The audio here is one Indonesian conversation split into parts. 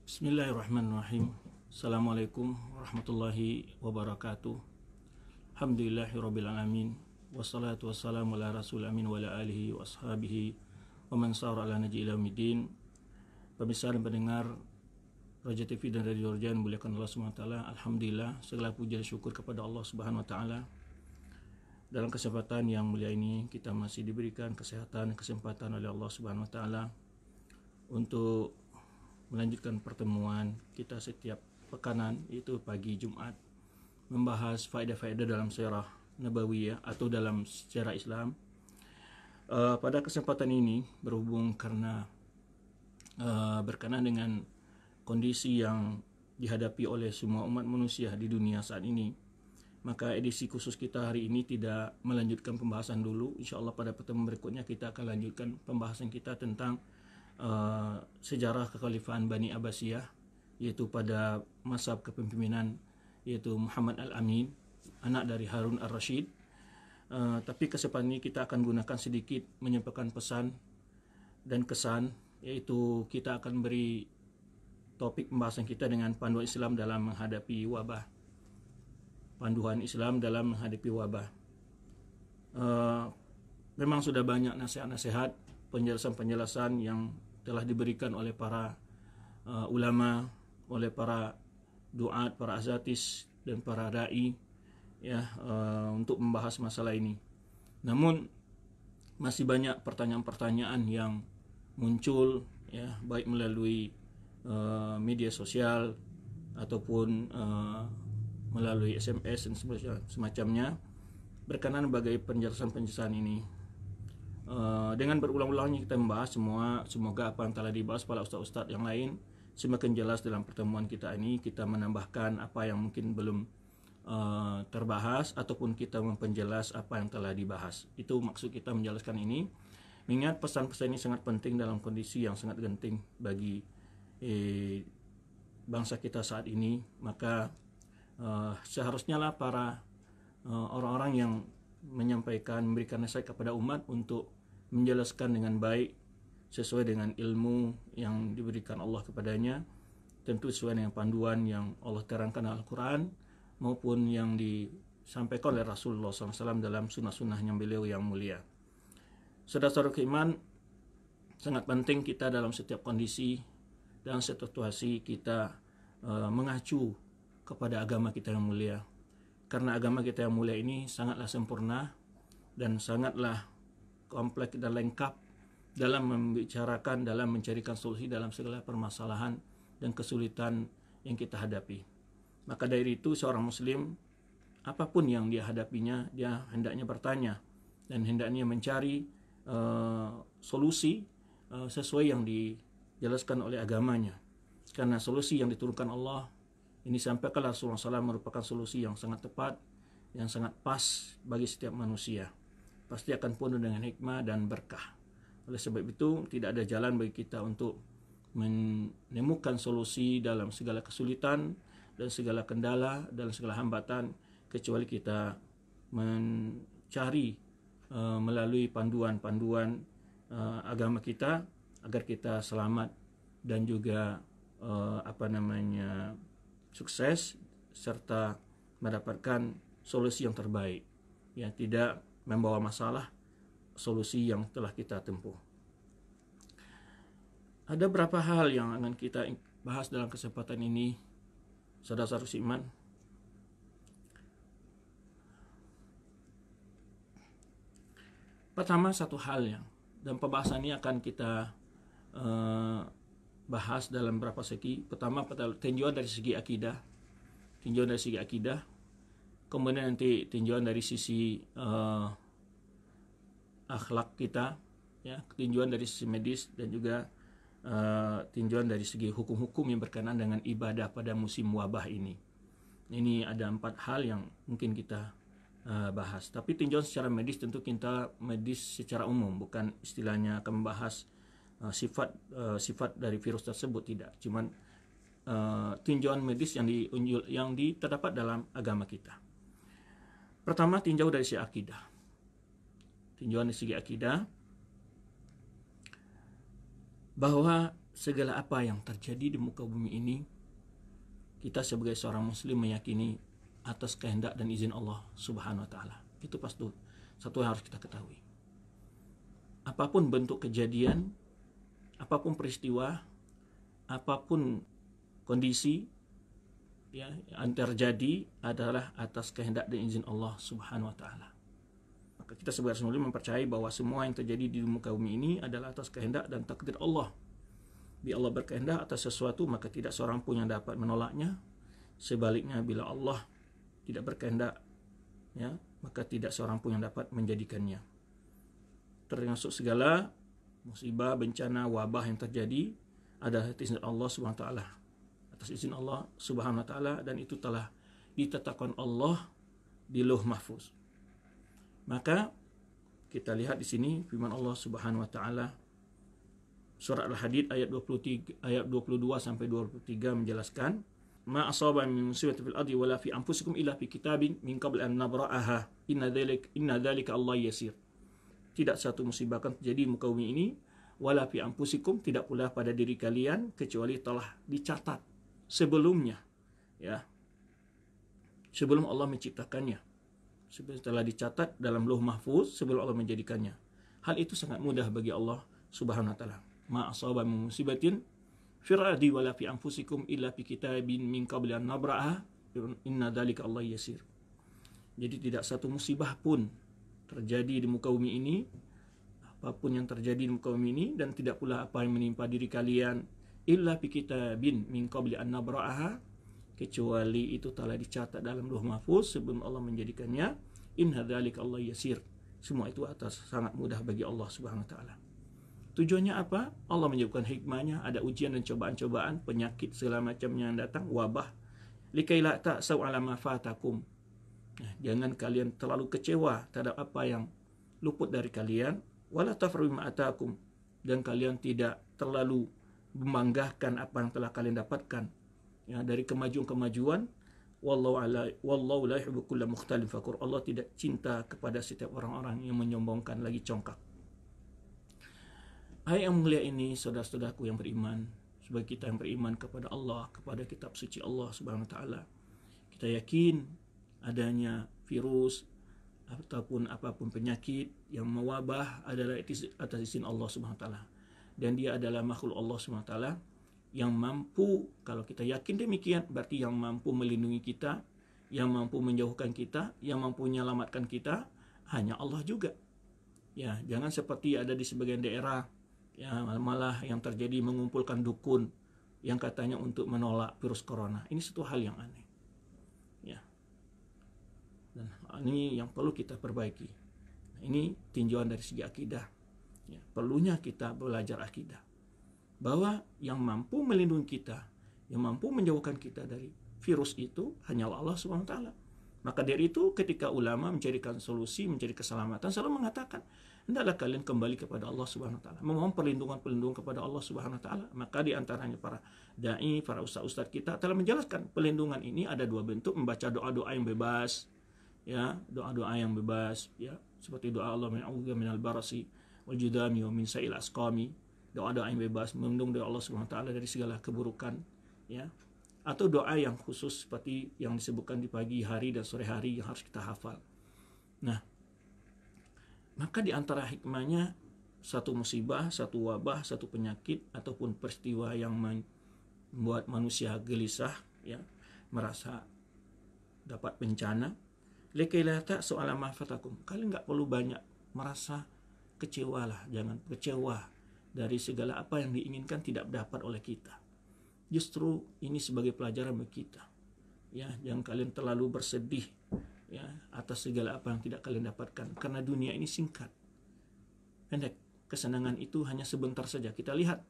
Bismillahirrahmanirrahim. Assalamualaikum warahmatullahi wabarakatuh. Alhamdulillahirabbil alamin. Wassalatu wassalamu ala rasul amin wa ala alihi wa ashabihi wa man sara ala naji ila yaumiddin. Pemirsa dan pendengar Raja TV dan Radio Raja muliakan Allah Subhanahu wa taala. Alhamdulillah, segala puji dan syukur kepada Allah Subhanahu wa taala. Dalam kesempatan yang mulia ini kita masih diberikan kesehatan dan kesempatan oleh Allah Subhanahu wa taala untuk melanjutkan pertemuan kita setiap pekanan, yaitu pagi Jumat, membahas faedah-faedah dalam sirah Nabawiyah atau dalam sejarah Islam. Pada kesempatan ini berhubung karena berkenaan dengan kondisi yang dihadapi oleh semua umat manusia di dunia saat ini, maka edisi khusus kita hari ini tidak melanjutkan pembahasan dulu. InsyaAllah pada pertemuan berikutnya kita akan lanjutkan pembahasan kita tentang sejarah kekhalifahan Bani Abbasiyah, yaitu pada masa kepemimpinan yaitu Muhammad Al-Amin, anak dari Harun Ar-Rasyid. Tapi kesempatan ini kita akan gunakan sedikit menyampaikan pesan dan kesan, yaitu kita akan beri topik pembahasan kita dengan panduan Islam dalam menghadapi wabah. Panduan Islam dalam menghadapi wabah. Memang sudah banyak nasihat-nasihat, penjelasan-penjelasan yang telah diberikan oleh para ulama, oleh para duat, para azatis dan para dai ya, untuk membahas masalah ini. Namun masih banyak pertanyaan-pertanyaan yang muncul ya, baik melalui media sosial ataupun melalui SMS dan semacamnya berkenaan bagai penjelasan-penjelasan ini. Dengan berulang-ulangnya kita membahas semoga apa yang telah dibahas para ustaz-ustaz yang lain semakin jelas dalam pertemuan kita ini. Kita menambahkan apa yang mungkin belum terbahas ataupun kita memperjelas apa yang telah dibahas. Itu maksud kita menjelaskan ini. Mengingat pesan-pesan ini sangat penting dalam kondisi yang sangat genting bagi bangsa kita saat ini. Maka seharusnya lah para orang-orang yang menyampaikan, memberikan nasihat kepada umat untuk menjelaskan dengan baik sesuai dengan ilmu yang diberikan Allah kepadanya, tentu sesuai dengan panduan yang Allah terangkan dalam Al-Quran maupun yang disampaikan oleh Rasulullah SAW dalam sunnah-sunnahnya beliau yang mulia. Saudara-saudara keiman, sangat penting kita dalam setiap kondisi dan situasi kita mengacu kepada agama kita yang mulia, karena agama kita yang mulia ini sangatlah sempurna dan sangatlah kompleks dan lengkap dalam membicarakan, dalam mencarikan solusi dalam segala permasalahan dan kesulitan yang kita hadapi. Maka dari itu seorang muslim, apapun yang dia hadapinya, dia hendaknya bertanya dan hendaknya mencari solusi sesuai yang dijelaskan oleh agamanya. Karena solusi yang diturunkan Allah ini sampaikan Rasulullah SAW merupakan solusi yang sangat tepat, yang sangat pas bagi setiap manusia. Pasti akan penuh dengan hikmah dan berkah. Oleh sebab itu, tidak ada jalan bagi kita untuk menemukan solusi dalam segala kesulitan dan segala kendala dan segala hambatan, kecuali kita mencari melalui panduan-panduan agama kita agar kita selamat dan juga sukses serta mendapatkan solusi yang terbaik, yang tidak membawa masalah solusi yang telah kita tempuh. Ada beberapa hal yang akan kita bahas dalam kesempatan ini, saudara-saudara seiman. Pertama, satu hal yang dan pembahasan ini akan kita bahas dalam beberapa segi. Pertama, tinjauan dari segi akidah, kemudian nanti tinjauan dari sisi akhlak kita, ya, tinjauan dari sisi medis, dan juga tinjauan dari segi hukum-hukum yang berkenaan dengan ibadah pada musim wabah ini. Ini ada 4 hal yang mungkin kita bahas. Tapi tinjauan secara medis tentu kita medis secara umum, bukan istilahnya akan membahas sifat dari virus tersebut, tidak. Cuman tinjauan medis yang terdapat dalam agama kita. Pertama, tinjau dari segi akidah. Tinjauan dari segi akidah bahwa segala apa yang terjadi di muka bumi ini, kita sebagai seorang muslim meyakini atas kehendak dan izin Allah Subhanahu wa taala. Itu pasti satu yang harus kita ketahui. Apapun bentuk kejadian, apapun peristiwa, apapun kondisi yang terjadi adalah atas kehendak dan izin Allah Subhanahu wa taala. Maka kita sebagai muslim mempercayai bahwa semua yang terjadi di muka bumi ini adalah atas kehendak dan takdir Allah. Bila Allah berkehendak atas sesuatu, maka tidak seorang pun yang dapat menolaknya. Sebaliknya, bila Allah tidak berkehendak, ya, maka tidak seorang pun yang dapat menjadikannya. Termasuk segala musibah, bencana, wabah yang terjadi adalah atas izin Allah Subhanahu wa taala. Atas izin Allah Subhanahu wa taala, dan itu telah ditetapkan Allah di Lauh Mahfuz. Maka kita lihat di sini firman Allah Subhanahu wa taala surat Al-Hadid ayat 23 ayat 22 sampai 23 menjelaskan, ma asaba min musibatin fil ardi wala fi anfusikum illa fi kitabin min qabl an nabra'aha inna dzalika Allah yasir. Tidak satu musibah akan terjadi di muka bumi ini, wala fi anfusikum, tidak pula pada diri kalian, kecuali telah dicatat sebelumnya, ya, sebelum Allah menciptakannya, telah dicatat dalam Lauh Mahfuz sebelum Allah menjadikannya. Hal itu sangat mudah bagi Allah Subhanahu wa taala. Ma asaba min musibatin fil ardi wala fi anfusikum illa fi kitabin min qabli an nabra'aha inna dzalika Allah yasir. Jadi tidak satu musibah pun terjadi di muka bumi ini, apapun yang terjadi di muka bumi ini, dan tidak pula apa yang menimpa diri kalian illa fi kitabin min qabli an nabra'aha, kecuali itu telah dicatat dalam Lauh Mahfuz sebelum Allah menjadikannya. Inna dzalika Allah yasir. Semua itu atas sangat mudah bagi Allah Subhanahu wa taala. Tujuannya apa? Allah menyebutkan hikmahnya, ada ujian dan cobaan-cobaan, penyakit segala macamnya yang datang, wabah. Likai la ta'sau ala ma fatakum. Nah, jangan kalian terlalu kecewa terhadap apa yang luput dari kalian, wala tafrahu bima atakum, dan kalian tidak terlalu membanggakan apa yang telah kalian dapatkan, ya, dari kemajuan-kemajuan. Wallahu la yuhibbu kulla mukhtalin fakhur. Allah tidak cinta kepada setiap orang-orang yang menyombongkan lagi congkak. Hai yang mulia ini, saudara-saudaraku yang beriman, sebagai kita yang beriman kepada Allah, kepada kitab suci Allah Subhanahu wa taala, kita yakin adanya virus ataupun apapun penyakit yang mewabah adalah atas izin Allah Subhanahu wa taala, dan dia adalah makhluk Allah Subhanahu wa taala yang mampu. Kalau kita yakin demikian, berarti yang mampu melindungi kita, yang mampu menjauhkan kita, yang mampu menyelamatkan kita hanya Allah juga. Ya, jangan seperti ada di sebagian daerah, ya, malah yang terjadi mengumpulkan dukun yang katanya untuk menolak virus corona. Ini satu hal yang aneh, ya, dan ini yang perlu kita perbaiki. Ini tinjauan dari segi akidah, ya, perlunya kita belajar akidah bahwa yang mampu melindungi kita, yang mampu menjauhkan kita dari virus itu hanyalah Allah Subhanahu wa taala. Maka dari itu ketika ulama mencarikan solusi, mencari keselamatan, selalu mengatakan, hendaklah kalian kembali kepada Allah Subhanahu wa taala, memohon perlindungan kepada Allah Subhanahu wa taala. Maka di antaranya para dai, para ustaz kita telah menjelaskan pelindungan ini ada dua bentuk: membaca doa-doa yang bebas, ya, doa-doa yang bebas, ya, seperti doa Allah min'a'udzu minal barasi wal judami wa min sa'il asqami, doa-doa yang bebas, melindungi dari Allah Subhanahu wa taala dari segala keburukan, ya. Atau doa yang khusus seperti yang disebutkan di pagi hari dan sore hari yang harus kita hafal. Nah, maka di antara hikmahnya, satu musibah, satu wabah, satu penyakit ataupun peristiwa yang membuat manusia gelisah, ya, merasa dapat bencana, lekailata soal ma fatakum, kalian nggak perlu banyak merasa kecewa lah, jangan kecewa dari segala apa yang diinginkan tidak dapat oleh kita. Justru ini sebagai pelajaran bagi kita, ya, jangan kalian terlalu bersedih, ya, atas segala apa yang tidak kalian dapatkan, karena dunia ini singkat, pendek. Kesenangan itu hanya sebentar saja. Kita lihat,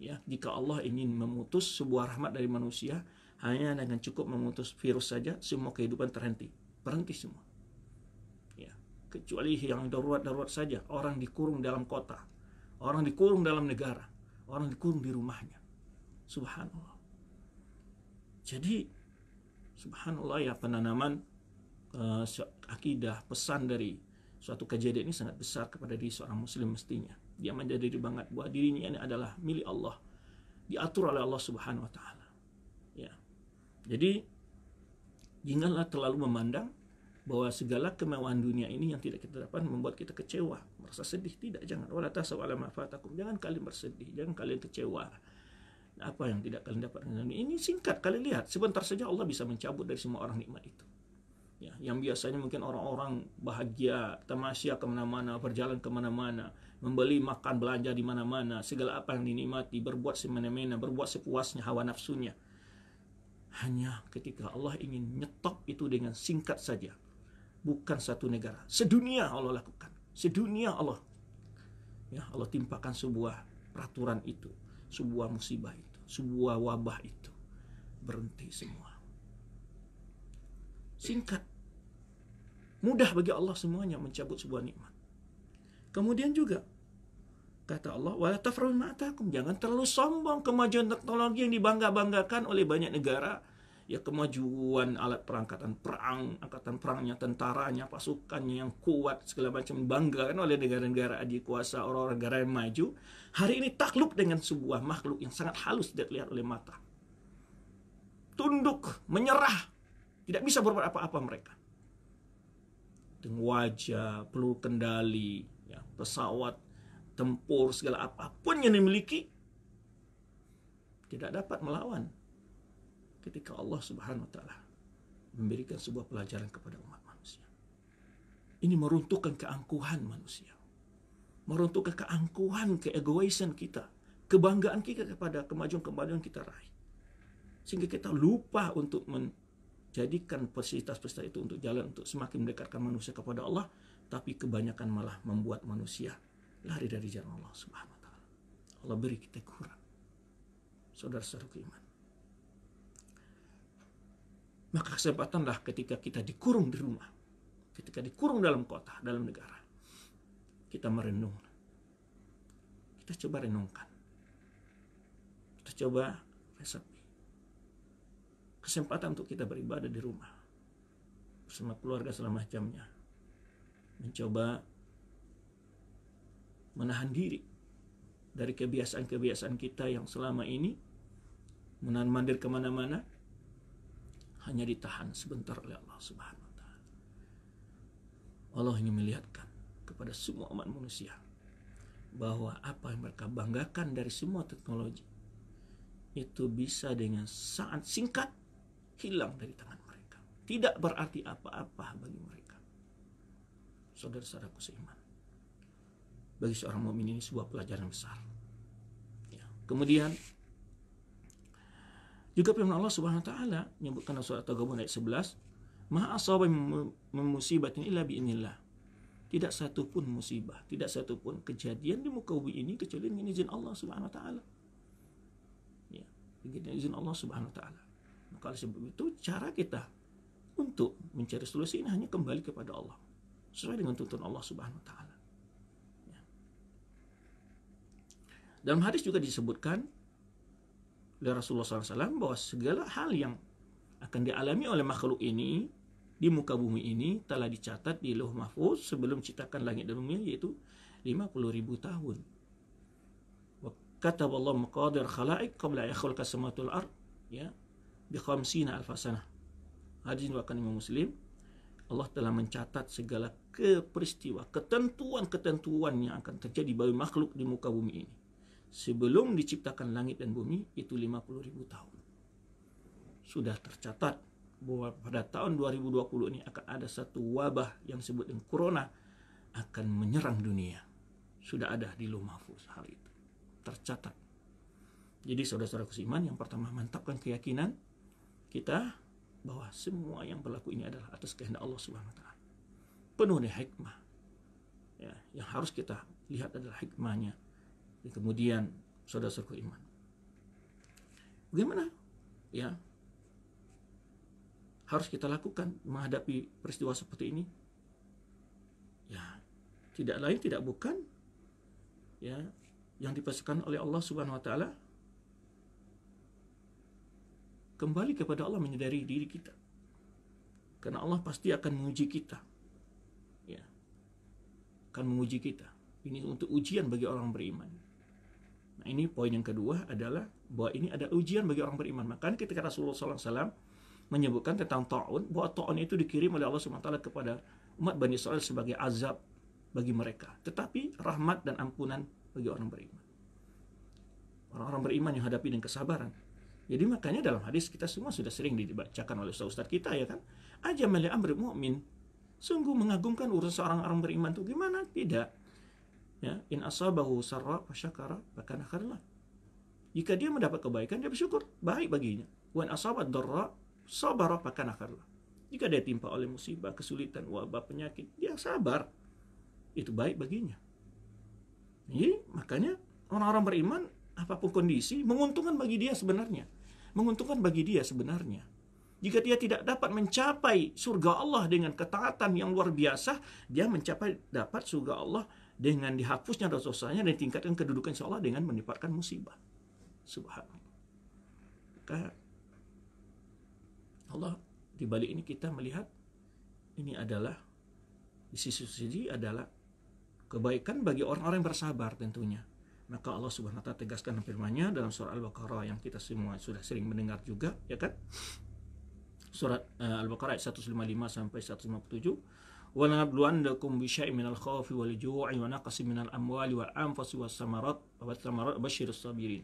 ya, jika Allah ingin memutus sebuah rahmat dari manusia, hanya dengan cukup memutus virus saja, semua kehidupan berhenti semua, ya, kecuali yang darurat saja. Orang dikurung dalam kota, orang dikurung dalam negara, orang dikurung di rumahnya. Subhanallah. Jadi subhanallah, ya, penanaman akidah, pesan dari suatu kejadian ini sangat besar kepada diri seorang muslim. Mestinya dia menjadi banget bahwa dirinya ini adalah milik Allah, diatur oleh Allah Subhanahu wa taala. Ya. Jadi janganlah terlalu memandang bahwa segala kemewahan dunia ini yang tidak kita dapat membuat kita kecewa, merasa sedih. Tidak, jangan. Wala tasaw ala ma fatakum. Jangan kalian bersedih, jangan kalian kecewa. Apa yang tidak kalian dapat ini singkat, kalian lihat sebentar saja Allah bisa mencabut dari semua orang nikmat itu. Ya, yang biasanya mungkin orang-orang bahagia, tamasya kemana-mana, berjalan kemana-mana, membeli, makan, belanja di mana-mana, segala apa yang dinikmati, berbuat semena-mena, berbuat sepuasnya hawa nafsunya. Hanya ketika Allah ingin nyetop itu dengan singkat saja. Bukan satu negara, sedunia Allah lakukan. Sedunia Allah. Ya, Allah timpakan sebuah peraturan itu, sebuah musibah itu, sebuah wabah itu. Berhenti semua. Singkat. Mudah bagi Allah semuanya mencabut sebuah nikmat. Kemudian juga kata Allah, wala tafrahu ma'atakum, jangan terlalu sombong kemajuan teknologi yang dibangga-banggakan oleh banyak negara. Ya, kemajuan alat perangkatan perang, angkatan perangnya, tentaranya, pasukannya yang kuat, segala macam, banggakan oleh negara-negara adikuasa, orang-orang negara yang maju. Hari ini takluk dengan sebuah makhluk yang sangat halus tidak terlihat oleh mata. Tunduk, menyerah, tidak bisa berbuat apa-apa mereka. Dengan wajah, peluru kendali, ya, pesawat tempur, segala apapun yang dimiliki, tidak dapat melawan ketika Allah Subhanahu wa taala memberikan sebuah pelajaran kepada umat manusia. Ini meruntuhkan keangkuhan manusia. Meruntuhkan keangkuhan, keegoisan kita, kebanggaan kita kepada kemajuan-kemajuan kita raih. Sehingga kita lupa untuk menjadikan fasilitas-fasilitas itu untuk jalan untuk semakin mendekatkan manusia kepada Allah, tapi kebanyakan malah membuat manusia lari dari jalan Allah Subhanahu wa taala. Allah beri kita kurang. Saudara-saudara iman. Maka kesempatanlah ketika kita dikurung di rumah, ketika dikurung dalam kota, dalam negara, kita merenung. Kita coba renungkan. Kita coba resapi. Kesempatan untuk kita beribadah di rumah bersama keluarga selama jamnya. Mencoba menahan diri dari kebiasaan-kebiasaan kita yang selama ini menahan mandir kemana-mana, hanya ditahan sebentar oleh Allah Subhanahu wa taala. Allah ingin melihatkan kepada semua umat manusia bahwa apa yang mereka banggakan dari semua teknologi itu bisa dengan sangat singkat hilang dari tangan mereka. Tidak berarti apa-apa bagi mereka. Saudara-saudaraku seiman, bagi seorang mukmin ini sebuah pelajaran besar. Ya. Kemudian juga firman Allah Subhanahu wa taala menyebutkan dalam surat At-Taghabun ayat 11, "Ma asaba min musibatin illa bi'idznillah." Tidak satu pun musibah, tidak satu pun kejadian di muka bumi ini kecuali dengan izin Allah Subhanahu wa taala. Ya, dengan izin Allah Subhanahu wa taala. Maka oleh sebab itu cara kita untuk mencari solusi ini hanya kembali kepada Allah sesuai dengan tuntunan Allah Subhanahu wa taala. Ya. Dalam hadis juga disebutkan oleh Rasulullah SAW bahwa segala hal yang akan dialami oleh makhluk ini di muka bumi ini telah dicatat di Lauh Mahfuz sebelum ciptakan langit dan bumi, yaitu 50.000 tahun. Wa kataballahu maqadir khalaiq qabla yakhluqa samawati wal ard, ya, bi 50,000 sanah. Hadis riwayat Imam Muslim. Allah telah mencatat segala peristiwa, ketentuan-ketentuan yang akan terjadi bagi makhluk di muka bumi ini sebelum diciptakan langit dan bumi, itu 50.000 tahun. Sudah tercatat bahwa pada tahun 2020 ini akan ada satu wabah yang disebut dengan corona akan menyerang dunia. Sudah ada di Lauh Mahfuz hal itu. Tercatat. Jadi saudara-saudara seiman, yang pertama mantapkan keyakinan kita bahwa semua yang berlaku ini adalah atas kehendak Allah Subhanahu wa taala. Penuh dengan hikmah. Ya, yang harus kita lihat adalah hikmahnya. Dan kemudian saudara-saudara iman, bagaimana ya harus kita lakukan menghadapi peristiwa seperti ini? Ya, tidak lain tidak bukan ya yang dipesankan oleh Allah Subhanahu wa taala, kembali kepada Allah, menyadari diri kita. Karena Allah pasti akan menguji kita. Ya. Akan menguji kita. Ini untuk ujian bagi orang beriman. Nah, ini poin yang kedua adalah bahwa ini ada ujian bagi orang beriman. Makanya ketika Rasulullah SAW menyebutkan tentang ta'un, bahwa ta'un itu dikirim oleh Allah SWT kepada umat Bani Israel sebagai azab bagi mereka, tetapi rahmat dan ampunan bagi orang beriman. Orang-orang beriman yang hadapi dengan kesabaran. Jadi makanya dalam hadis kita semua sudah sering dibacakan oleh ustaz-ustaz kita, ya kan, ajam li amri mu'min, sungguh mengagumkan urusan seorang orang beriman itu gimana? Tidak, ya, in asabahu sarra fasyakara fakana khairlah. Jika dia mendapat kebaikan, dia bersyukur, baik baginya. Wa in asabat darra sabara fakana khairlah. Jika dia timpa oleh musibah, kesulitan, wabah, penyakit, dia sabar, itu baik baginya. Jadi makanya orang-orang beriman apapun kondisi menguntungkan bagi dia sebenarnya. Menguntungkan bagi dia sebenarnya. Jika dia tidak dapat mencapai surga Allah dengan ketaatan yang luar biasa, dia dapat surga Allah dengan dihapusnya dosa-dosanya dan tingkatkan kedudukan insya Allah dengan menipatkan musibah. Subhanallah. Maka Allah di balik ini kita melihat ini adalah di sisi adalah kebaikan bagi orang-orang yang bersabar tentunya. Maka Allah Subhanahu wa taala tegaskan firman-Nya dalam surah Al-Baqarah yang kita semua sudah sering mendengar juga, ya kan? Surat Al-Baqarah ayat 155 sampai 157. Wa nabluwannakum bi syai'in minal khawfi wal ju'i wa naqsin minal amwali wal anfusi was samarat basyirus sabirin.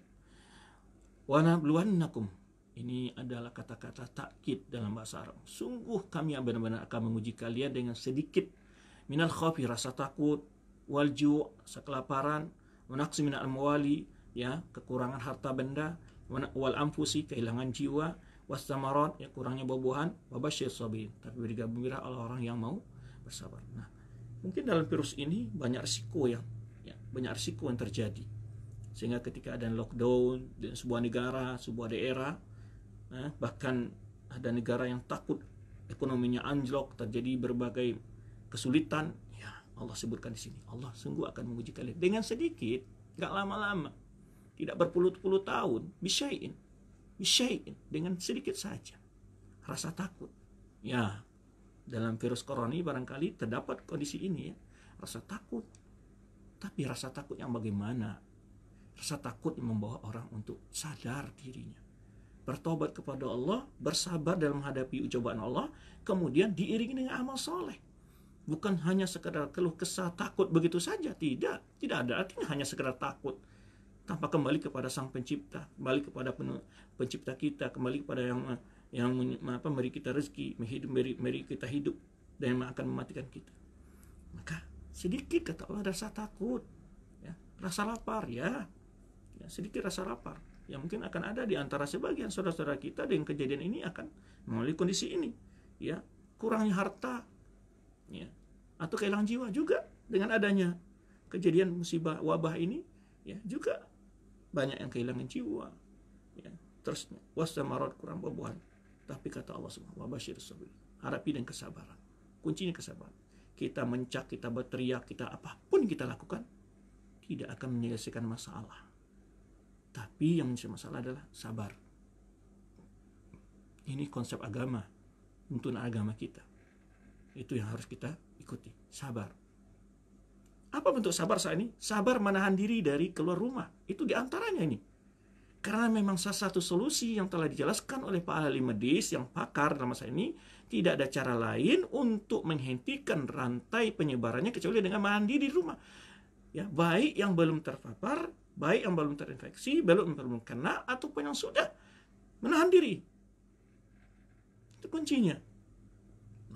Wa nabluwannakum, ini adalah kata-kata takkid dalam bahasa Arab. Sungguh kami benar-benar akan menguji kalian dengan sedikit minal khawfi, rasa takut, wal ju', rasa kelaparan, wa naqsin minal amwali, ya, kekurangan harta benda, wal anfusi, kehilangan jiwa, was samarat, ya, kurangnya buah-buahan, wa basyirus sabirin, tapi beri gembira orang yang mau bersabar. Nah, mungkin dalam virus ini banyak risiko yang terjadi. Sehingga ketika ada lockdown di sebuah negara, sebuah daerah, bahkan ada negara yang takut ekonominya anjlok, terjadi berbagai kesulitan, ya Allah sebutkan di sini, Allah sungguh akan menguji kalian dengan sedikit, gak lama-lama, tidak berpuluh-puluh tahun, bisyai'in, dengan sedikit saja, rasa takut. Ya, dalam virus corona ini barangkali terdapat kondisi ini, ya, rasa takut. Tapi rasa takut yang bagaimana? Rasa takut yang membawa orang untuk sadar dirinya, bertobat kepada Allah, bersabar dalam menghadapi cobaan Allah, kemudian diiringi dengan amal soleh. Bukan hanya sekedar keluh kesah takut begitu saja, tidak ada artinya hanya sekedar takut tanpa kembali kepada Sang Pencipta, kembali kepada Pencipta kita, kembali kepada yang memberi kita rezeki, memberi kita hidup, dan yang akan mematikan kita. Maka sedikit kata Allah rasa takut, ya, rasa lapar, ya, sedikit rasa lapar yang mungkin akan ada di antara sebagian saudara-saudara kita dengan kejadian ini akan mengalami kondisi ini, ya, kurangnya harta, ya, atau kehilangan jiwa juga dengan adanya kejadian musibah wabah ini, ya, juga banyak yang kehilangan jiwa, ya, terus wasamarat, kurang buah-buahan. Tapi kata Allah Subhanahu wa taala, hadapi dengan kesabaran. Kuncinya kesabaran. Kita mencak, kita berteriak, kita apapun kita lakukan tidak akan menyelesaikan masalah. Tapi yang menyelesaikan masalah adalah sabar. Ini konsep agama, tuntunan agama kita. Itu yang harus kita ikuti, sabar. Apa bentuk sabar saat ini? Sabar menahan diri dari keluar rumah. Itu diantaranya ini. Karena memang salah satu solusi yang telah dijelaskan oleh Pak ahli medis yang pakar dalam masa ini, tidak ada cara lain untuk menghentikan rantai penyebarannya kecuali dengan menahan diri di rumah. Ya, baik yang belum terpapar, baik yang belum terinfeksi, belum kena, ataupun yang sudah menahan diri. Itu kuncinya.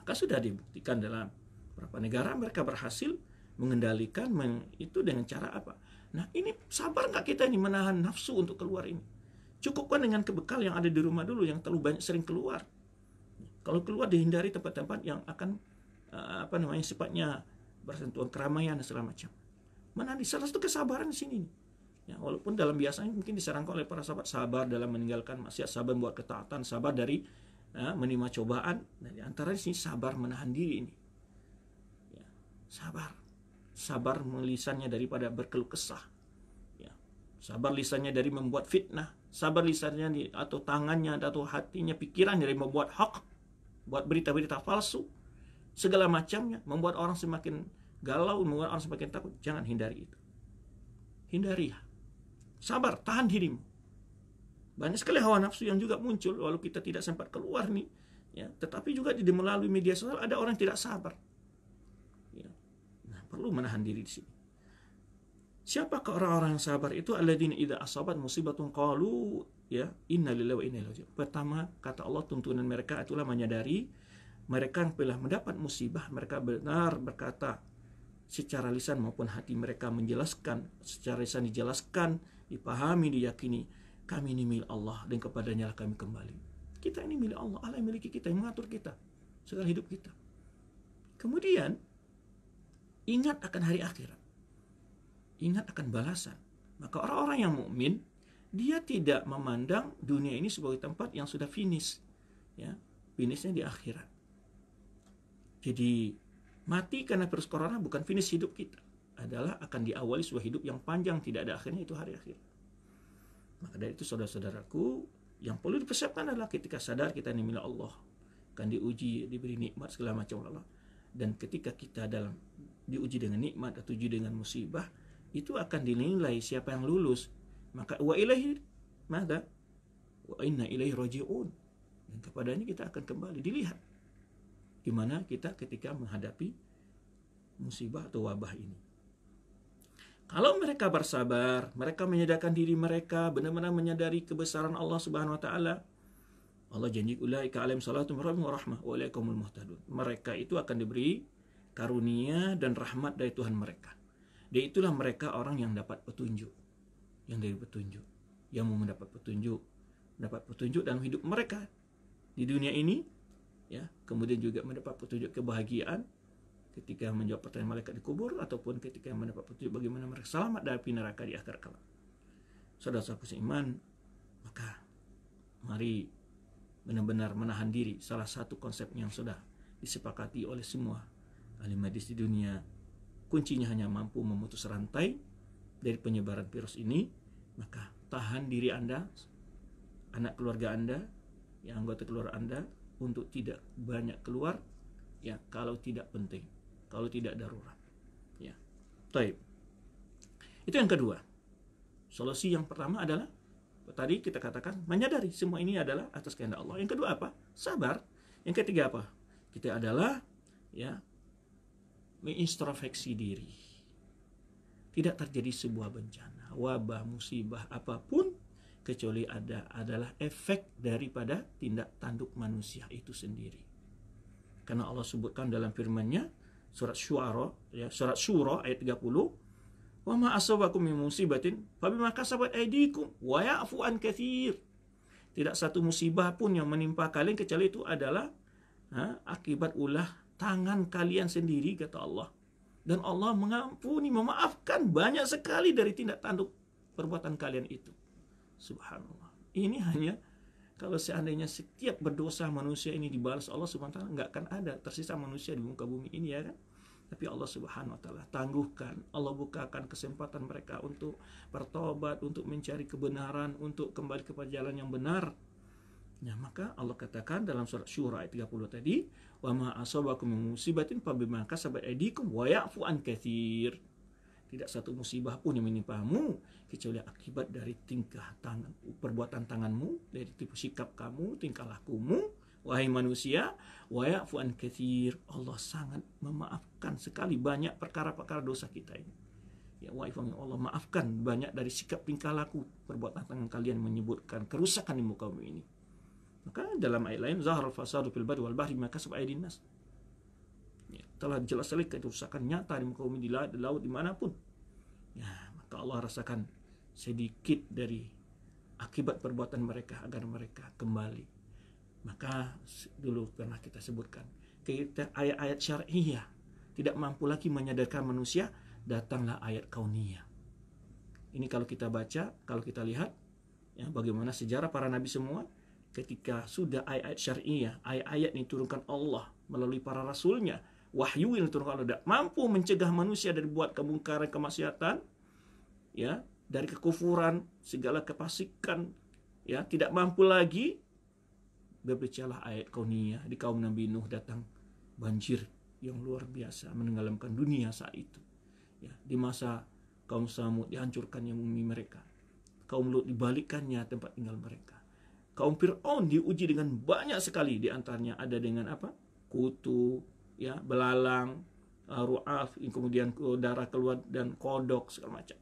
Maka sudah dibuktikan dalam beberapa negara mereka berhasil mengendalikan itu dengan cara apa? Nah, ini sabar nggak kita ini menahan nafsu untuk keluar ini? Cukupkan dengan bekal yang ada di rumah dulu, yang terlalu banyak sering keluar. Kalau keluar dihindari tempat-tempat yang akan sifatnya bersentuhan keramaian dan segala macam. Mana di salah satu kesabaran di sini. Ya, walaupun dalam biasanya mungkin disarankan oleh para sahabat sabar dalam meninggalkan maksiat, sabar buat ketaatan, sabar dari menerima cobaan. Nah, di antara di sini sabar menahan diri ini. Ya, sabar lisannya daripada berkeluh kesah, ya, sabar lisannya dari membuat fitnah, sabar lisannya atau tangannya atau hatinya, pikirannya dari membuat hak, buat berita-berita palsu, segala macamnya, membuat orang semakin galau, membuat orang semakin takut. Jangan hindari itu, hindari, sabar, tahan dirimu, Banyak sekali hawa nafsu yang juga muncul walau kita tidak sempat keluar nih, ya. Tetapi juga di melalui media sosial ada orang yang tidak sabar. Ya. Nah, perlu menahan diri di sini. Siapakah orang-orang yang sabar itu? Alladzina idza asabat musibatun qalu ya inna lillahi wa inna ilaihi raji'un. Pertama, kata Allah, tuntunan mereka itulah menyadari mereka yang telah mendapat musibah, mereka benar berkata secara lisan maupun hati mereka menjelaskan, secara lisan dijelaskan, dipahami, diyakini, kami ini milik Allah dan kepadanya lah kami kembali. Kita ini milik Allah, Allah yang memiliki kita, yang mengatur kita, segala hidup kita. Kemudian ingat akan hari akhirat, ingat akan balasan. Maka orang-orang yang mukmin, dia tidak memandang dunia ini sebagai tempat yang sudah finish, ya, finishnya di akhirat. Jadi mati karena virus corona bukan finish hidup kita, adalah akan diawali sebuah hidup yang panjang, tidak ada akhirnya, itu hari akhir. Maka dari itu saudara-saudaraku, yang perlu dipersiapkan adalah ketika sadar kita ini milik Allah, akan diuji, diberi nikmat segala macam Allah. Dan ketika kita dalam diuji dengan nikmat atau diuji dengan musibah, itu akan dinilai siapa yang lulus. Maka wa ilaihi mada? Wa inna ilaihi raji'un. Dan kepadanya kita akan kembali, dilihat gimana kita ketika menghadapi musibah atau wabah ini. Kalau mereka bersabar, mereka menyadarkan diri mereka, benar-benar menyadari kebesaran Allah Subhanahu wa taala. Allah janji ulaika alaihim salatu min rabbihim wa rahmah wa ulaikumul muhtadun. Mereka itu akan diberi karunia dan rahmat dari Tuhan mereka. Dan itulah mereka orang yang dapat petunjuk. Yang dari petunjuk, yang mau mendapat petunjuk dalam hidup mereka di dunia ini, ya, kemudian juga mendapat petunjuk kebahagiaan ketika menjawab pertanyaan malaikat di kubur, ataupun ketika mendapat petunjuk bagaimana mereka selamat dari api neraka di akhir kelak. Saudara-saudaraku seiman, maka mari benar-benar menahan diri. Salah satu konsep yang sudah disepakati oleh semua ahli medis di dunia, kuncinya hanya mampu memutus rantai dari penyebaran virus ini. Maka tahan diri Anda, anak keluarga Anda, ya, anggota keluarga Anda, untuk tidak banyak keluar, ya, kalau tidak penting, kalau tidak darurat, ya. Taib. Itu yang kedua. Solusi yang pertama adalah tadi kita katakan menyadari semua ini adalah atas kehendak Allah. Yang kedua apa? Sabar. Yang ketiga apa? Kita adalah, ya, mengintrospeksi diri. Tidak terjadi sebuah bencana, wabah, musibah apapun, kecuali adalah efek daripada tindak tanduk manusia itu sendiri. Karena Allah sebutkan dalam firman-Nya surat Syuara, ya, surat Syura ayat 30, "Wa ma asabakum min musibatin fabima kasabat aydikum wa ya'fu an katsir." Tidak satu musibah pun yang menimpa kalian kecuali itu adalah akibat ulah tangan kalian sendiri, kata Allah. Dan Allah mengampuni, memaafkan banyak sekali dari tindak tanduk perbuatan kalian itu. Subhanallah. Ini hanya kalau seandainya setiap berdosa manusia ini dibalas Allah Subhanahu wa taala, nggak akan ada tersisa manusia di muka bumi ini, ya kan? Tapi Allah Subhanahu wa taala tangguhkan, Allah bukakan kesempatan mereka untuk bertobat, untuk mencari kebenaran, untuk kembali kepada jalan yang benar. Nah, maka Allah katakan dalam surat Syura ayat 30 tadi, "Wa ma asabakum min musibatin fabima kasabat aydikum wa ya'fu an katsir." Tidak satu musibah pun yang menimpamu kecuali akibat dari tingkah tangan, perbuatan tanganmu, dari tipu sikap kamu, tingkah lakumu, wahai manusia. Wa ya'fu an katsir. Allah sangat memaafkan sekali banyak perkara-perkara dosa kita ini. Ya, Allah maafkan banyak dari sikap tingkah laku, perbuatan tangan kalian menyebutkan kerusakan di muka bumi ini. Maka dalam ayat lain, zaharal fasadu fil barri wal bahri bima kasabat aydin nas. Ya, telah jelas sekali kerusakan nyata di muka bumi, di laut, dimanapun. Ya, maka Allah rasakan sedikit dari akibat perbuatan mereka agar mereka kembali. Maka dulu pernah kita sebutkan, kita ayat-ayat syar'iyah tidak mampu lagi menyadarkan manusia, datanglah ayat kauniyah. Ini kalau kita baca, kalau kita lihat, ya, bagaimana sejarah para nabi semua, ketika sudah ayat-ayat syar'iyah, ayat-ayat yang diturunkan Allah melalui para rasulnya, wahyu yang diturunkan Allah, tidak mampu mencegah manusia dari buat kemungkaran, kemaksiatan, ya, dari kekufuran, segala kefasikan, ya, tidak mampu lagi. Berbicaralah ayat kauniyah. Di kaum Nabi Nuh datang banjir yang luar biasa menenggelamkan dunia saat itu. Ya, di masa kaum Samud dihancurkannya bumi mereka. Kaum Lut dibalikkannya tempat tinggal mereka. Kaum Fir'aun diuji dengan banyak sekali, di antaranya ada dengan apa? Kutu, ya, belalang, ru'af, kemudian darah keluar dan kodok segala macam.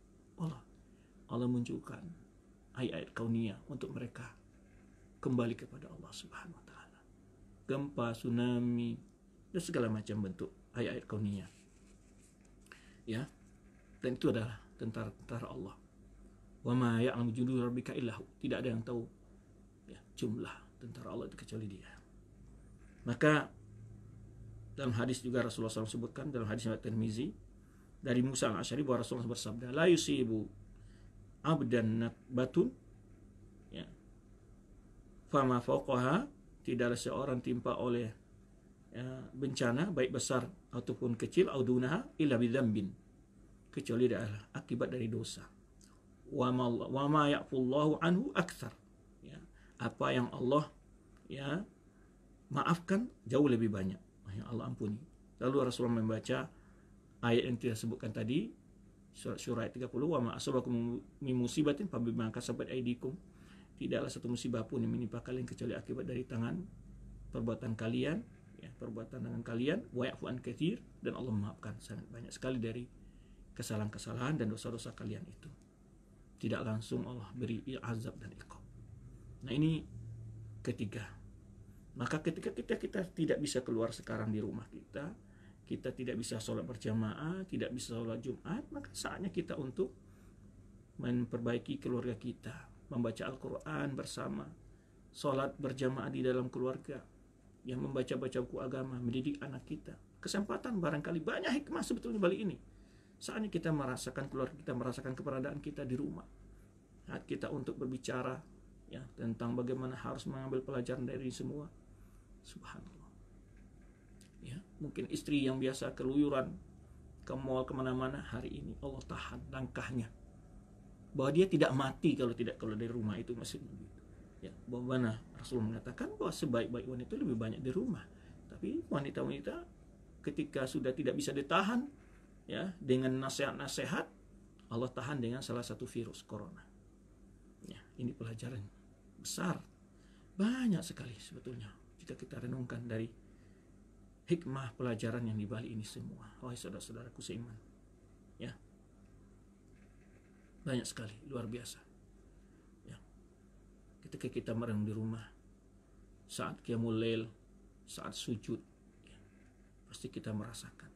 Allah munculkan ayat-ayat kauniyah untuk mereka kembali kepada Allah Subhanahu wa taala. Gempa, tsunami, dan segala macam bentuk ayat-ayat kauniyah. Ya. Dan itu adalah tentara-tentara Allah. Wa ma ya'lamu junuda rabbika illa hu. Tidak ada yang tahu ya, jumlah tentara Allah itu kecuali Dia. Maka dalam hadis juga Rasulullah SAW sebutkan, dalam hadis riwayat Tirmizi dari Musa al-Asy'ari, bahwa Rasulullah bersabda, la yusibu abdan nakbatun, ya, fama fawqaha, tidaklah seorang timpa oleh bencana baik besar ataupun kecil, audunaha illa bidzambin, kecuali adalah akibat dari dosa. Wa ma ya'fullahu anhu aktsar, ya, apa yang Allah ya maafkan jauh lebih banyak, yang Allah ampuni. Lalu Rasulullah membaca ayat yang kita sebutkan tadi, surah 30, wa ma asabakum min musibatin fabima kasabat aydikum, tidaklah satu musibah pun yang menimpa kalian kecuali akibat dari tangan perbuatan kalian, ya, perbuatan tangan kalian, wa ya'fu an katsir, dan Allah memaafkan sangat banyak sekali dari kesalahan-kesalahan dan dosa-dosa kalian itu. Tidak langsung Allah beri azab dan iqab. Nah, ini ketiga. Maka ketika kita tidak bisa keluar sekarang di rumah kita tidak bisa sholat berjamaah, tidak bisa sholat Jumat, maka saatnya kita untuk memperbaiki keluarga kita, membaca Al-Quran bersama, sholat berjamaah di dalam keluarga, yang membaca-baca buku agama, mendidik anak kita. Kesempatan barangkali banyak hikmah sebetulnya balik ini. Saatnya kita merasakan keluarga kita, merasakan keberadaan kita di rumah. Saat kita untuk berbicara ya tentang bagaimana harus mengambil pelajaran dari semua. Subhanallah. Ya, mungkin istri yang biasa keluyuran ke mall kemana-mana, hari ini Allah tahan langkahnya, bahwa dia tidak mati kalau tidak keluar dari rumah, itu maksudnya begitu. Ya, bahwa Rasulullah mengatakan bahwa sebaik-baik wanita lebih banyak di rumah. Tapi wanita-wanita ketika sudah tidak bisa ditahan ya dengan nasihat-nasihat, Allah tahan dengan salah satu virus corona. Ya, ini pelajaran besar, banyak sekali sebetulnya jika kita renungkan dari hikmah pelajaran yang dibalik ini semua. Wahai saudara-saudaraku seiman, ya, banyak sekali, luar biasa. Ya, ketika kita merenung di rumah, saat qiyamul lail, saat sujud, ya, pasti kita merasakan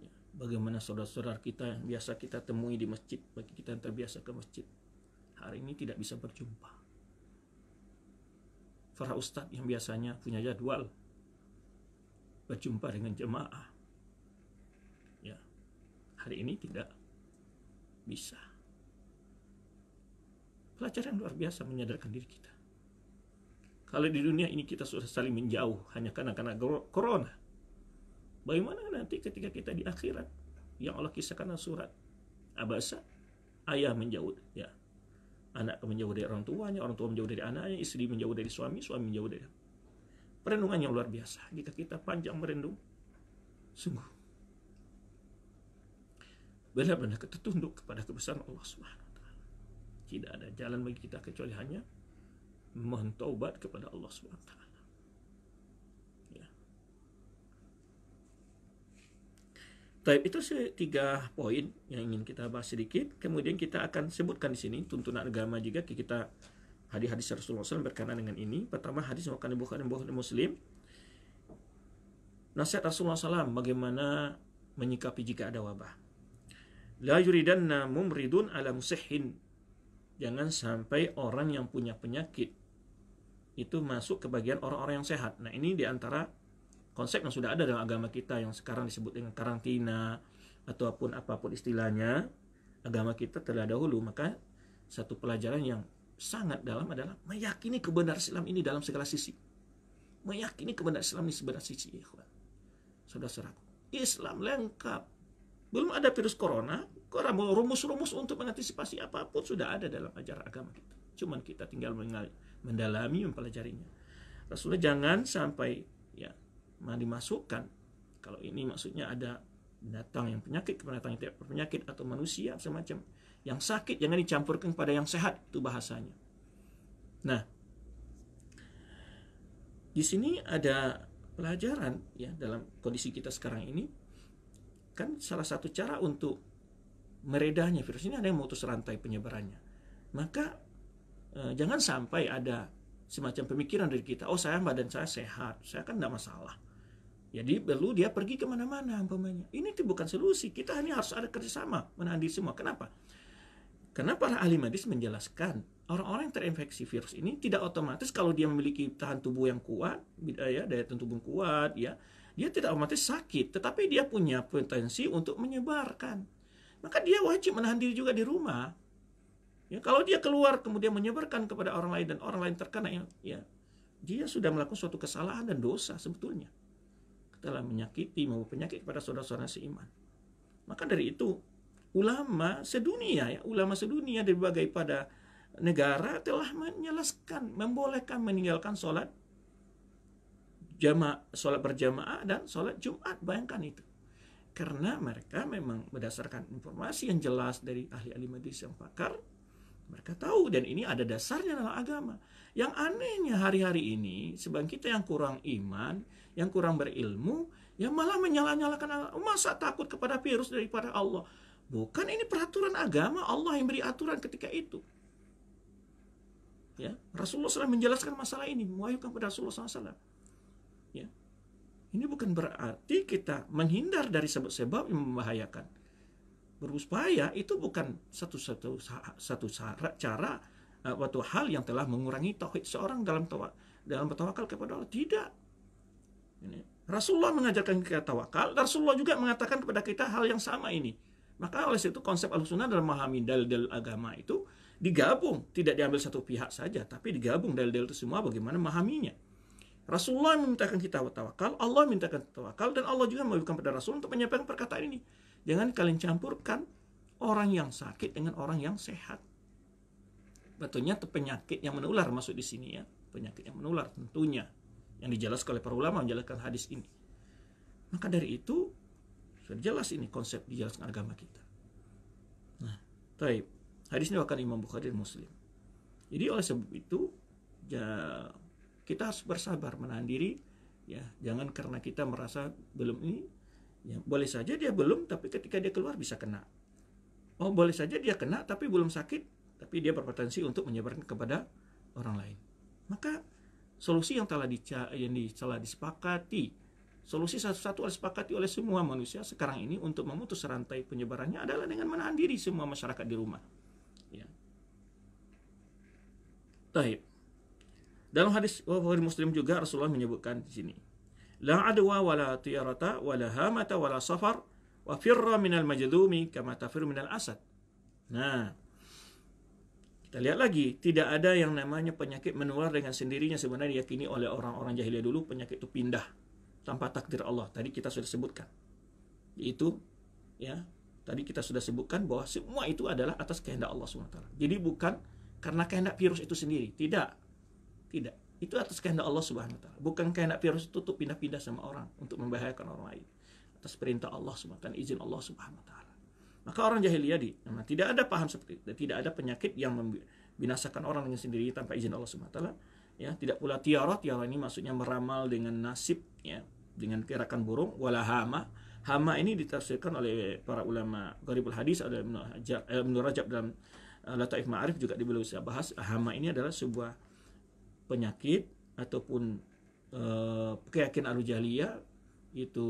ya, bagaimana saudara-saudara kita yang biasa kita temui di masjid, bagi kita yang terbiasa ke masjid, hari ini tidak bisa berjumpa. Para ustadz yang biasanya punya jadwal berjumpa dengan jemaah, ya, hari ini tidak bisa. Pelajaran luar biasa menyadarkan diri kita. Kalau di dunia ini kita sudah saling menjauh hanya karena corona, bagaimana nanti ketika kita di akhirat yang Allah kisahkan dalam surat Abasa, ayah menjauh, ya, anak menjauh dari orang tuanya, orang tua menjauh dari anaknya, istri menjauh dari suami, suami menjauh dari. Perenungan yang luar biasa. Jika kita panjang merenung, sungguh benar-benar kita tunduk kepada kebesaran Allah Subhanahu wa taala. Tidak ada jalan bagi kita kecuali hanya mohon taubat kepada Allah Subhanahu wa taala. Ya. Baik, itu 3 poin yang ingin kita bahas sedikit. Kemudian kita akan sebutkan di sini tuntunan agama juga kita hadis-hadis Rasulullah SAW berkenaan dengan ini. Pertama, hadis yang Bukhari dan Muslim. Nasihat Rasulullah SAW bagaimana menyikapi jika ada wabah. La yuridanna mumridun ala musihhin. Jangan sampai orang yang punya penyakit itu masuk ke bagian orang-orang yang sehat. Nah, ini diantara konsep yang sudah ada dalam agama kita yang sekarang disebut dengan karantina ataupun apapun istilahnya. Agama kita telah dahulu, maka satu pelajaran yang sangat dalam adalah meyakini kebenaran Islam ini dalam segala sisi. Meyakini kebenaran Islam ini segala sisi, ikhwan. Saudara-saudaraku, Islam lengkap. Belum ada virus corona, rumus-rumus untuk mengantisipasi apapun sudah ada dalam ajaran agama kita. Cuman kita tinggal mendalami, mempelajarinya. Rasulullah jangan sampai ya dimasukkan, kalau ini maksudnya ada binatang yang penyakit, binatang yang tidak berpenyakit, atau manusia semacam Yang sakit jangan dicampurkan pada yang sehat, itu bahasanya. Nah, di sini ada pelajaran ya dalam kondisi kita sekarang ini. Kan salah satu cara untuk meredahnya virus ini ada yang memutus rantai penyebarannya. Maka jangan sampai ada semacam pemikiran dari kita, oh saya badan saya sehat, saya kan tidak masalah. Jadi perlu dia pergi kemana-mana umpamanya. Ini bukan solusi. Kita hanya harus ada kerjasama menahan diri semua. Kenapa? Karena para ahli medis menjelaskan orang-orang yang terinfeksi virus ini tidak otomatis kalau dia memiliki tahan tubuh yang kuat, ya, daya tahan tubuh yang kuat, ya, dia tidak otomatis sakit, tetapi dia punya potensi untuk menyebarkan. Maka dia wajib menahan diri juga di rumah. Ya, kalau dia keluar kemudian menyebarkan kepada orang lain dan orang lain terkena, ya, dia sudah melakukan suatu kesalahan dan dosa sebetulnya. Telah menyakiti maupun penyakit kepada saudara-saudara seiman. Maka dari itu ulama sedunia dari berbagai pada negara telah menjelaskan, membolehkan meninggalkan sholat berjamaah dan sholat Jumat. Bayangkan itu. Karena mereka memang berdasarkan informasi yang jelas dari ahli-ahli medis yang pakar, mereka tahu dan ini ada dasarnya dalam agama. Yang anehnya hari-hari ini, sebagian kita yang kurang iman, yang kurang berilmu, yang malah menyalah-nyalakan Allah. Masa takut kepada virus daripada Allah? Bukan, ini peraturan agama, Allah yang beri aturan ketika itu. Ya, Rasulullah SAW menjelaskan masalah ini, mewahyukan kepada Rasulullah SAW. Ya, ini bukan berarti kita menghindar dari sebab-sebab yang membahayakan. Berupaya itu bukan satu cara atau hal yang telah mengurangi tauhid seorang dalam bertawakal kepada Allah. Tidak. Ini. Rasulullah mengajarkan kita tawakal, Rasulullah juga mengatakan kepada kita hal yang sama ini. Maka oleh itu konsep Ahlussunnah dalam memahami dalil-dalil agama itu digabung, tidak diambil satu pihak saja, tapi digabung dalil-dalil itu semua bagaimana memahaminya. Rasulullah memintakan kita tawakal, Allah mintakan tawakal, dan Allah juga mewahyukan pada Rasul untuk menyampaikan perkataan ini. Jangan kalian campurkan orang yang sakit dengan orang yang sehat. Betulnya penyakit yang menular masuk di sini, ya, penyakit yang menular tentunya yang dijelaskan oleh para ulama menjelaskan hadis ini. Maka dari itu sudah jelas ini konsep dijelaskan agama kita. Nah, taib. Hadis ini akan Imam Bukhari dan Muslim. Jadi oleh sebab itu ya, kita harus bersabar menahan diri, ya, jangan karena kita merasa belum ini, ya, boleh saja dia belum, tapi ketika dia keluar bisa kena. Oh, boleh saja dia kena tapi belum sakit, tapi dia berpotensi untuk menyebarkan kepada orang lain. Maka solusi yang telah disepakati, solusi satu-satu disepakati oleh semua manusia sekarang ini untuk memutus rantai penyebarannya adalah dengan menahan diri semua masyarakat di rumah. Ya. Taib. Dalam hadis Bukhari Muslim juga Rasulullah menyebutkan di sini, la adwa wala tiyarata wala hamata wala safar wa firra minal majdumi kama tafir minal asad. Nah, kita lihat lagi, tidak ada yang namanya penyakit menular dengan sendirinya sebenarnya diyakini oleh orang-orang jahiliyah dulu. Penyakit itu pindah tanpa takdir Allah. Tadi kita sudah sebutkan. Itu ya, tadi kita sudah sebutkan bahwa semua itu adalah atas kehendak Allah SWT. Jadi bukan karena kehendak virus itu sendiri. Tidak. Itu atas kehendak Allah SWT. Bukan kehendak virus itu tuh pindah-pindah sama orang untuk membahayakan orang lain. Atas perintah Allah SWT, izin Allah SWT. Maka orang jahiliyah tidak ada paham seperti itu. Tidak ada penyakit yang membinasakan orang dengan sendiri tanpa izin Allah SWT. Ya, tidak pula tiara ini maksudnya meramal dengan nasib, ya, dengan gerakan burung. Wala hama. Hama ini ditafsirkan oleh para ulama Gharibul Hadis, ada Ibnu Rajab dalam Lataif Ma'arif juga beliau bahas. Hama ini adalah sebuah penyakit ataupun keyakinan al-jahiliyah, itu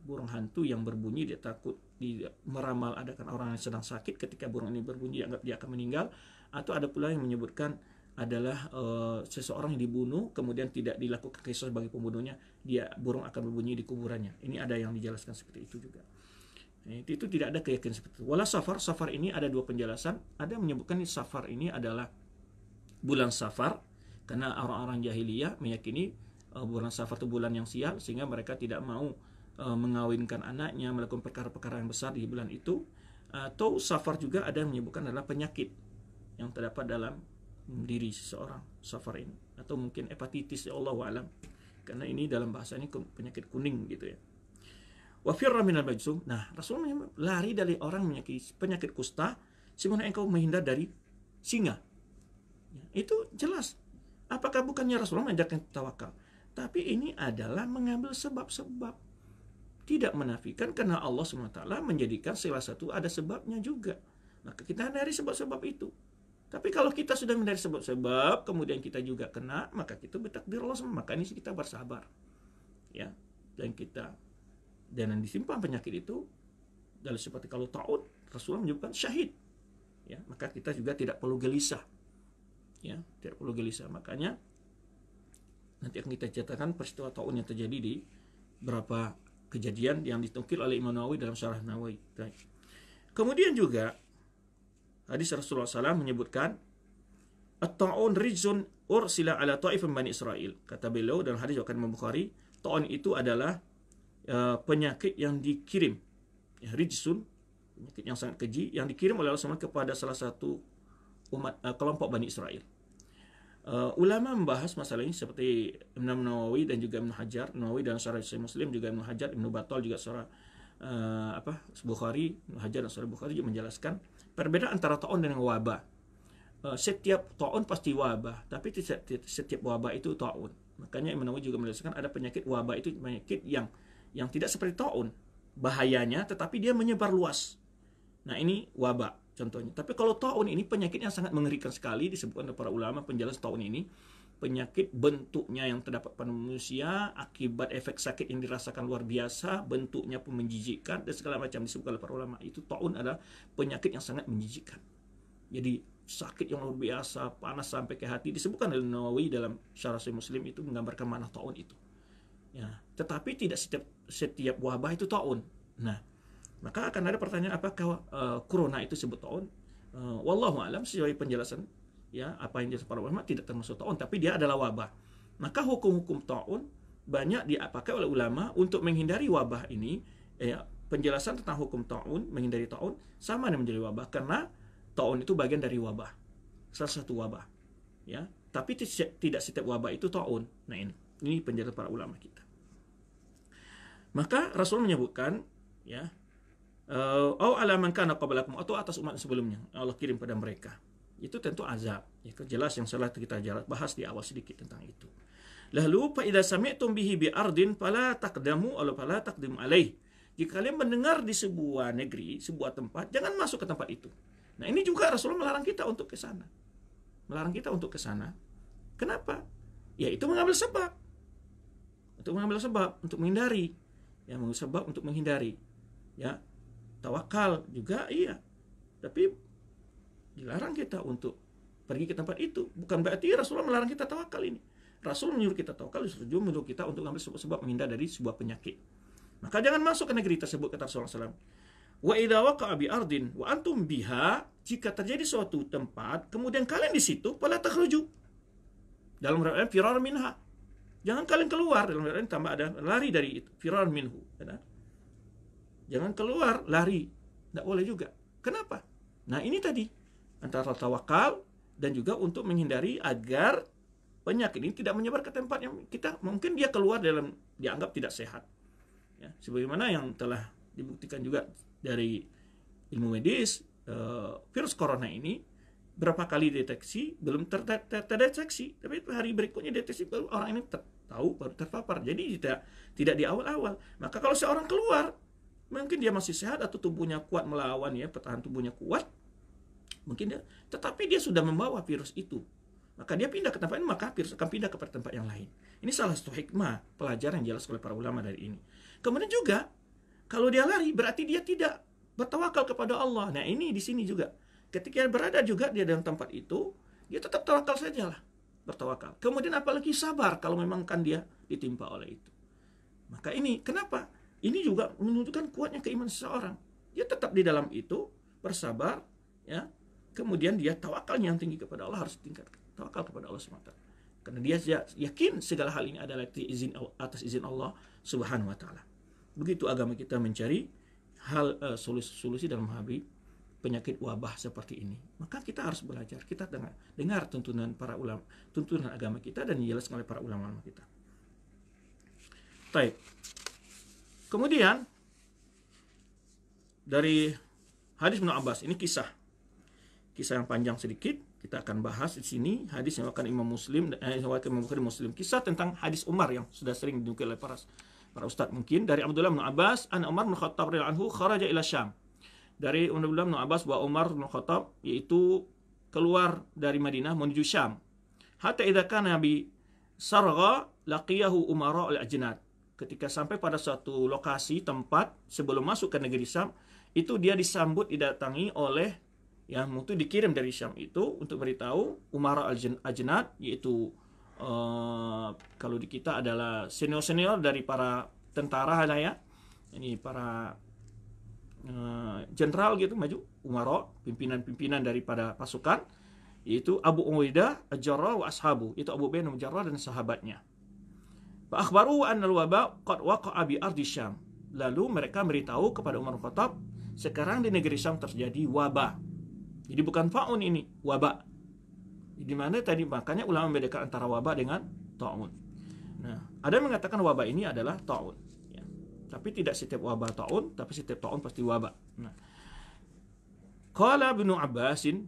burung hantu yang berbunyi, dia takut, dia meramal adakan orang yang sedang sakit, ketika burung ini berbunyi dianggap dia akan meninggal. Atau ada pula yang menyebutkan adalah seseorang yang dibunuh kemudian tidak dilakukan kisah bagi pembunuhnya, burung akan berbunyi di kuburannya. Ini ada yang dijelaskan seperti itu juga. Nah, itu tidak ada keyakinan seperti itu. Wala safar ini ada dua penjelasan. Ada yang menyebutkan safar ini adalah bulan Safar, karena orang-orang jahiliyah meyakini bulan Safar itu bulan yang sial, sehingga mereka tidak mau mengawinkan anaknya, melakukan perkara-perkara yang besar di bulan itu. Atau Safar juga ada yang menyebutkan adalah penyakit yang terdapat dalam diri seseorang, Safar ini, atau mungkin hepatitis, ya Allahu a'lam, karena ini dalam bahasa ini penyakit kuning gitu ya. Wa firra minal majzum. Nah, Rasulullah lari dari orang penyakit kusta sebagaimana engkau menghindar dari singa. Ya, itu jelas. Apakah bukannya Rasulullah mengajarkan tawakal? Tapi ini adalah mengambil sebab-sebab. Tidak menafikan karena Allah SWT menjadikan salah satu ada sebabnya juga. Maka kita hindari sebab-sebab itu. Tapi kalau kita sudah menghindari sebab-sebab, kemudian kita juga kena, maka kita bertakdir Allah SWT. Maka ini kita bersabar. Ya, dan yang disimpan penyakit itu, dalam seperti kalau taun, Rasulullah menyebutkan syahid. Ya, maka kita juga tidak perlu gelisah. Ya, tidak perlu gelisah. Makanya nanti akan kita ceritakan peristiwa taun yang terjadi di beberapa kejadian yang ditungkil oleh Imam Nawawi dalam Syarah Nawawi. Kemudian juga hadis Rasulullah SAW menyebutkan at-ta'un rijzun ursila ala ta'ifin Bani Israel. Kata beliau dalam hadis riwayat Imam Bukhari, ta'un itu adalah penyakit yang dikirim, ya, rijsun, penyakit yang sangat keji yang dikirim oleh Allah SWT kepada salah satu umat kelompok Bani Israel. Ulama membahas masalah ini seperti Imam Nawawi dan juga Ibnu Hajar. Nawawi dalam Syarah Sahih Muslim, juga Ibnu Hajar, Ibnu Battal juga Syarah Bukhari, Ibnu Hajar dan Syarah Bukhari juga menjelaskan perbedaan antara taun dengan wabah. Setiap taun pasti wabah, tapi setiap wabah itu taun. Makanya Imam Nawawi juga menjelaskan ada penyakit wabah itu penyakit yang tidak seperti taun bahayanya, tetapi dia menyebar luas. Nah, ini wabah contohnya. Tapi kalau taun ini penyakit yang sangat mengerikan sekali, disebutkan oleh para ulama penjelas taun ini, penyakit bentuknya yang terdapat pada manusia, akibat efek sakit yang dirasakan luar biasa, bentuknya pun menjijikkan, dan segala macam disebutkan oleh para ulama. Itu taun adalah penyakit yang sangat menjijikkan. Jadi sakit yang luar biasa, panas sampai ke hati, disebutkan oleh Nawawi dalam Syarah Sahih Muslim, itu menggambarkan makna taun itu. Ya, tetapi tidak setiap wabah itu taun. Nah, maka akan ada pertanyaan, apakah corona itu sebut taun? Wallahu alam, sesuai penjelasan ya apa yang dijelaskan para ulama, tidak termasuk taun, tapi dia adalah wabah. Maka hukum-hukum taun banyak dipakai oleh ulama untuk menghindari wabah ini. Penjelasan tentang hukum taun, menghindari taun sama dengan menjadi wabah, karena taun itu bagian dari wabah, salah satu wabah. Ya, tapi tidak setiap wabah itu taun. Nah, ini penjelasan para ulama kita. Maka Rasul menyebutkan, ya, ala man kana qablakum, atau atas umat sebelumnya Allah kirim pada mereka. Itu tentu azab. Ya, jelas yang salah kita bahas di awal sedikit tentang itu. Lalu fa idza sami'tum bihi bi ardin fala taqdamu aw fala taqdim alaih. Jika kalian mendengar di sebuah negeri, sebuah tempat, jangan masuk ke tempat itu. Nah, ini juga Rasulullah melarang kita untuk ke sana. Melarang kita untuk ke sana. Kenapa? Ya, itu mengambil sebab. Untuk mengambil sebab untuk menghindari. Ya, mengambil sebab untuk menghindari. Ya, tawakal juga iya, tapi dilarang kita untuk pergi ke tempat itu. Bukan berarti Rasulullah melarang kita tawakal ini. Rasul menyuruh kita tawakal, justru menyuruh kita untuk mengambil sebab-sebab menghindar dari sebuah penyakit. Maka jangan masuk ke negeri tersebut, kata Rasulullah SAW. Wa idza waqa'a bi ardin wa antum biha, jika terjadi suatu tempat kemudian kalian di situ, fala takhruju. Dalam riwayat firar minha. Jangan kalian keluar, dalam riwayat tambah ada lari dari itu, firar minhu. Jangan keluar, lari. Tidak boleh juga. Kenapa? Nah, ini tadi. Antara tawakal dan juga untuk menghindari agar penyakit ini tidak menyebar ke tempat yang kita, mungkin dia keluar dalam, dianggap tidak sehat. Ya, sebagaimana yang telah dibuktikan juga dari ilmu medis, virus corona ini berapa kali deteksi, belum terdeteksi. Tapi hari berikutnya deteksi, baru orang ini tahu, baru terpapar. Jadi tidak di awal-awal. Maka kalau seorang keluar, mungkin dia masih sehat atau tubuhnya kuat melawan, ya, pertahanan tubuhnya kuat, mungkin dia, tetapi dia sudah membawa virus itu, maka dia pindah ke tempat ini, maka virus akan pindah ke tempat yang lain. Ini salah satu hikmah pelajaran yang jelas oleh para ulama dari ini. Kemudian juga kalau dia lari berarti dia tidak bertawakal kepada Allah. Nah, ini di sini juga ketika berada juga dia dalam tempat itu, dia tetap tawakal sajalah, bertawakal. Kemudian apalagi sabar kalau memang kan dia ditimpa oleh itu. Maka ini kenapa? Ini juga menunjukkan kuatnya keimanan seseorang. Dia tetap di dalam itu, bersabar, ya. Kemudian dia tawakalnya yang tinggi kepada Allah, harus tingkatkan tawakal kepada Allah SWT. Karena dia yakin segala hal ini adalah atas izin Allah Subhanahu wa taala. Begitu agama kita mencari solusi dalam menghadapi penyakit wabah seperti ini. Maka kita harus belajar, kita dengar tuntunan para ulama, tuntunan agama kita, dan dijelaskan oleh para ulama kita. Baik. Kemudian dari hadis Ibnu Abbas, ini kisah. kisah yang panjang sedikit. Kita akan bahas di sini hadis yang akan Imam Bukhari Muslim. Kisah tentang hadis Umar yang sudah sering dinukil oleh para ustaz mungkin dari Abdullah bin Abbas, an Umar bin Khattab radhiyallahu anhu kharaja ila Syam. Dari Abdullah bin Abbas bahwa Umar bin Khattab yaitu keluar dari Madinah menuju Syam. Hatta idza kana bi Sargha laqiyahu umara al-ajnad. Ketika sampai pada suatu lokasi tempat sebelum masuk ke negeri Syam, itu dia disambut didatangi oleh yang itu dikirim dari Syam itu untuk beritahu umara al-ajnad, yaitu kalau di kita adalah senior-senior dari para tentara lah ya. Ini para jenderal gitu maju, umara, pimpinan-pimpinan daripada pasukan, yaitu Abu Ubaidah Al-Jarrah wa ashabu, itu Abu Ubaidah Al-Jarrah dan sahabatnya. Fa akhbaru anna al-waba qad waqa'a bi ardi Syam. Lalu mereka beritahu kepada Umar bin Khattab, sekarang di negeri Syam terjadi wabah. Jadi bukan faun ini, wabah. Di mana tadi makanya ulama membedakan antara wabah dengan ta'un. Nah, ada yang mengatakan wabah ini adalah ta'un. Ya. Tapi tidak setiap wabah ta'un, tapi setiap ta'un pasti wabah. Nah, qala Ibnu Abbasin,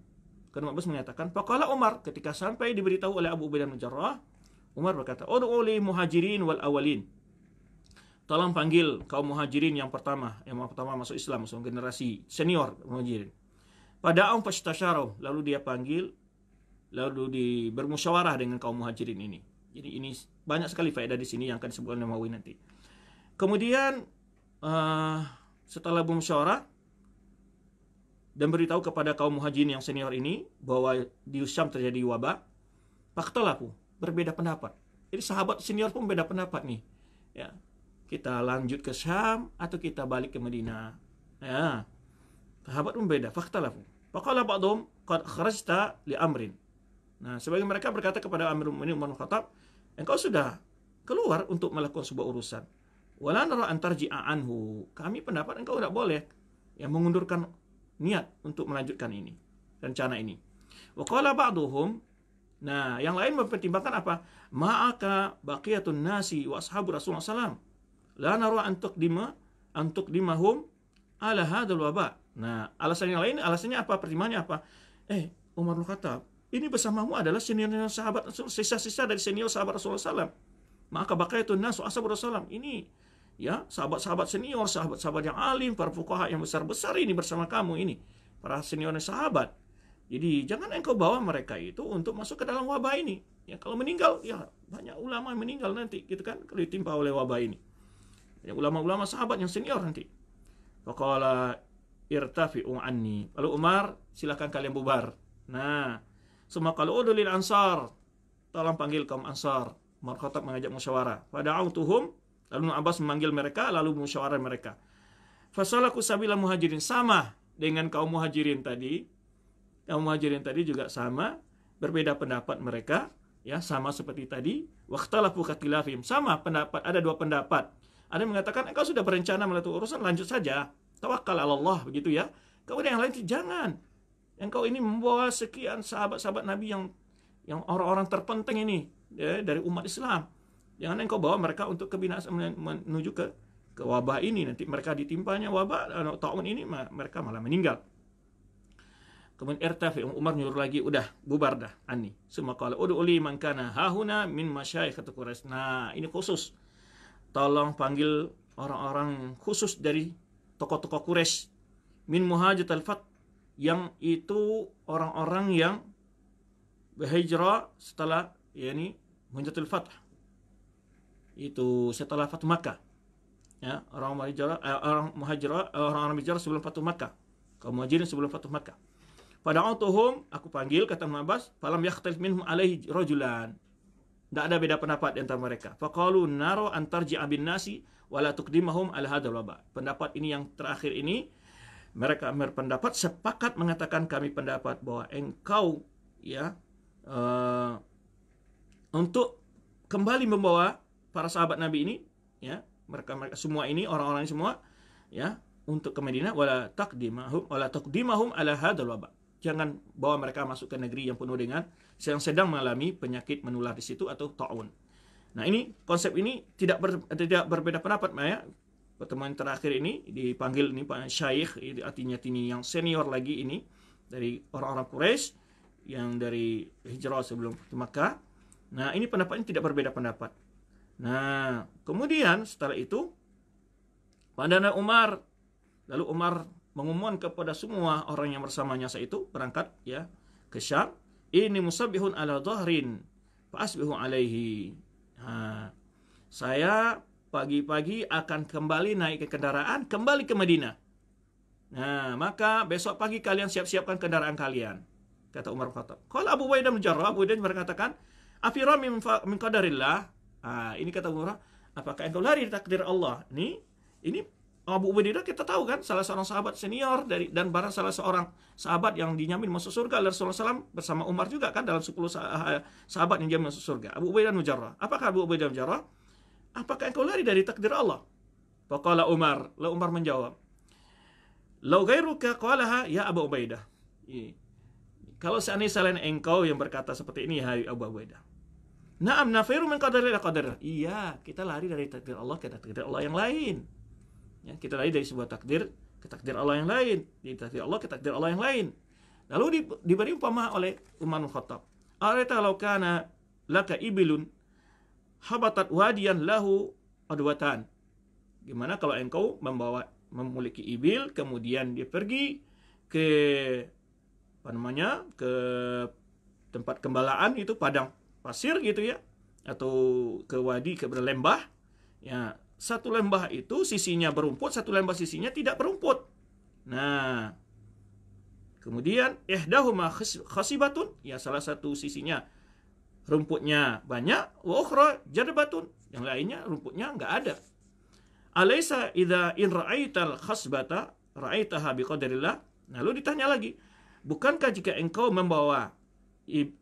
karena Abbas mengatakan, faqala Umar, ketika sampai diberitahu oleh Abu Ubaidah bin Jarrah, Umar berkata, ud'u li muhajirin wal awalin. Tolong panggil kaum muhajirin yang pertama masuk Islam, masuk generasi senior muhajirin. Pada fastasharaw, lalu dia panggil, lalu bermusyawarah dengan kaum muhajirin ini. Jadi ini banyak sekali faedah di sini yang akan disebutkan oleh Nawawi nanti. Kemudian setelah bermusyawarah dan beritahu kepada kaum muhajirin yang senior ini bahwa di Syam terjadi wabah, fakhtalafu, berbeda pendapat. Jadi sahabat senior pun beda pendapat nih. Ya, kita lanjut ke Syam atau kita balik ke Madinah. Ya, sahabat pun beda, fakhtalafu. Faqala ba'dhum qad kharajta li amrin. Nah, sebagian mereka berkata kepada Amirul Mukminin Umar bin Khattab, engkau sudah keluar untuk melakukan sebuah urusan. Wala nara an tarji'a anhu. Kami pendapat engkau tidak boleh yang mengundurkan niat untuk melanjutkan ini, rencana ini. Wa qala ba'dhum, nah, yang lain mempertimbangkan apa? Ma'aka baqiyatun nasi wa ashabu Rasulullah sallallahu alaihi wasallam. La nara an tuqdimahum ala hadzal waba. Nah, alasan yang lain, alasannya apa? Pertimbangannya apa? Umar bin Khattab, ini bersamamu adalah senior sahabat, sisa-sisa dari senior sahabat Rasulullah SAW. Maka baqiyatun nas wa ashabu Rasulullah. Ini ya, sahabat-sahabat senior, sahabat-sahabat yang alim, para fuqaha yang besar-besar ini bersama kamu ini, para senior sahabat. Jadi jangan engkau bawa mereka itu untuk masuk ke dalam wabah ini. Ya, kalau meninggal, ya banyak ulama yang meninggal nanti, gitu kan, kalau ditimpa oleh wabah ini. Ya, ulama-ulama sahabat yang senior nanti. Faqala irtafi'u anni. Lalu Umar, silakan kalian bubar. Nah, semua kalau udulil ansar, tolong panggil kaum ansar. Umar Khattab mengajak musyawarah. Fada'autuhum, lalu Abbas memanggil mereka, lalu musyawarah mereka. Fasalaku sabila muhajirin, sama dengan kaum muhajirin tadi. Kaum muhajirin tadi juga sama, berbeda pendapat mereka, ya, sama seperti tadi. Waqtalafu katilafim, sama pendapat, ada dua pendapat. Ada yang mengatakan, engkau sudah berencana melakukan urusan, lanjut saja. Tawakkal ala Allah, begitu ya. Kemudian yang lain itu jangan. Engkau ini membawa sekian sahabat-sahabat Nabi yang orang-orang terpenting ini, ya, dari umat Islam. Jangan engkau bawa mereka untuk kebinasaan, menuju ke wabah ini. Nanti mereka ditimpanya wabah tahun ini, mereka malah meninggal. Kemudian irtafi, Umar nyuruh lagi, udah bubar dah ani. Semua kalau ud'uli man kana hahuna min masyayikh Quraisy. Nah, ini khusus. Tolong panggil orang-orang khusus dari tokoh-tokoh Quraisy min muhajat al-fath, yang itu orang-orang yang berhijrah setelah yakni muhajatul fath, itu setelah Fatu Makkah. Ya, orang muhajirah sebelum Fatu Makkah, kaum muhajirin sebelum Fatu Makkah. Pada autuhum, aku panggil, kata Ibnu Abbas, falam yakhtalif minhum alaihi rajulan. Tidak ada beda pendapat di antara mereka. Faqalu naro an tarji'a bin nasi wala tuqdimahum ala hadzal waba. Pendapat ini yang terakhir ini, mereka berpendapat, sepakat mengatakan kami pendapat bahwa engkau ya untuk kembali membawa para sahabat Nabi ini, ya, mereka semua ini, orang-orang ini semua, ya, untuk ke Madinah, wala taqdimahum ala hadzal waba. Jangan bawa mereka masuk ke negeri yang penuh dengan yang sedang mengalami penyakit menular di situ atau ta'un. Nah, ini konsep ini tidak berbeda pendapat, ya. Pertemuan terakhir ini dipanggil ini Pak Syekh, artinya ini yang senior lagi ini dari orang-orang Quraisy yang dari hijrah sebelum ke Makkah. Nah, ini pendapatnya tidak berbeda pendapat. Nah, kemudian setelah itu pada Umar, lalu Umar mengumumkan kepada semua orang yang bersamanya saat itu berangkat ya ke Syam, ini musabbihun ala dhahrin fa asbihu alaihi. Saya pagi-pagi akan kembali naik ke kendaraan, kembali ke Madinah. Nah, maka besok pagi kalian siap-siapkan kendaraan kalian, kata Umar bin Khattab. Kalau Abu Ubaidah bin Jarrah, Abu Ubaidah berkatakan, afira min qadarillah. Ini kata Umar, apakah engkau lari dari takdir Allah? Ini Abu Ubaidah kita tahu kan, salah seorang sahabat senior dan barang salah seorang sahabat yang dijamin masuk surga oleh Rasulullah SAW bersama Umar juga kan, dalam 10 sahabat yang dijamin masuk surga. Abu Ubaidah bin Jarrah. Apakah Abu Ubaidah bin Jarrah? Apakah engkau lari dari takdir Allah? Faqala Umar. Lalu Umar menjawab, lau ghairuka qalaha ya Abu Ubaidah. Kalau seandainya selain engkau yang berkata seperti ini, hai Abu Ubaidah. Na'am nafiru min qadarillah qadar. Iya, kita lari dari takdir Allah ke takdir Allah yang lain. Ya, kita lari dari sebuah takdir ke takdir Allah yang lain, dari takdir Allah ke takdir Allah yang lain. Lalu diberi umpama oleh Umar bin Khattab. Arata law kana laka ibilun habatat wadiyan lahu adwatan. Gimana kalau engkau memiliki ibil, kemudian dia pergi ke ke tempat gembalaan, itu padang pasir gitu ya, atau ke wadi, ke lembah ya. Satu lembah itu sisinya berumput, satu lembah sisinya tidak berumput. Nah, kemudian ihdahuma khasibatun, ya salah satu sisinya rumputnya banyak, wa ukhra jadbatun, yang lainnya rumputnya enggak ada. Alaysa idza in ra'aital khasbata ra'aitaha biqadarillah. Lalu ditanya lagi, bukankah jika engkau membawa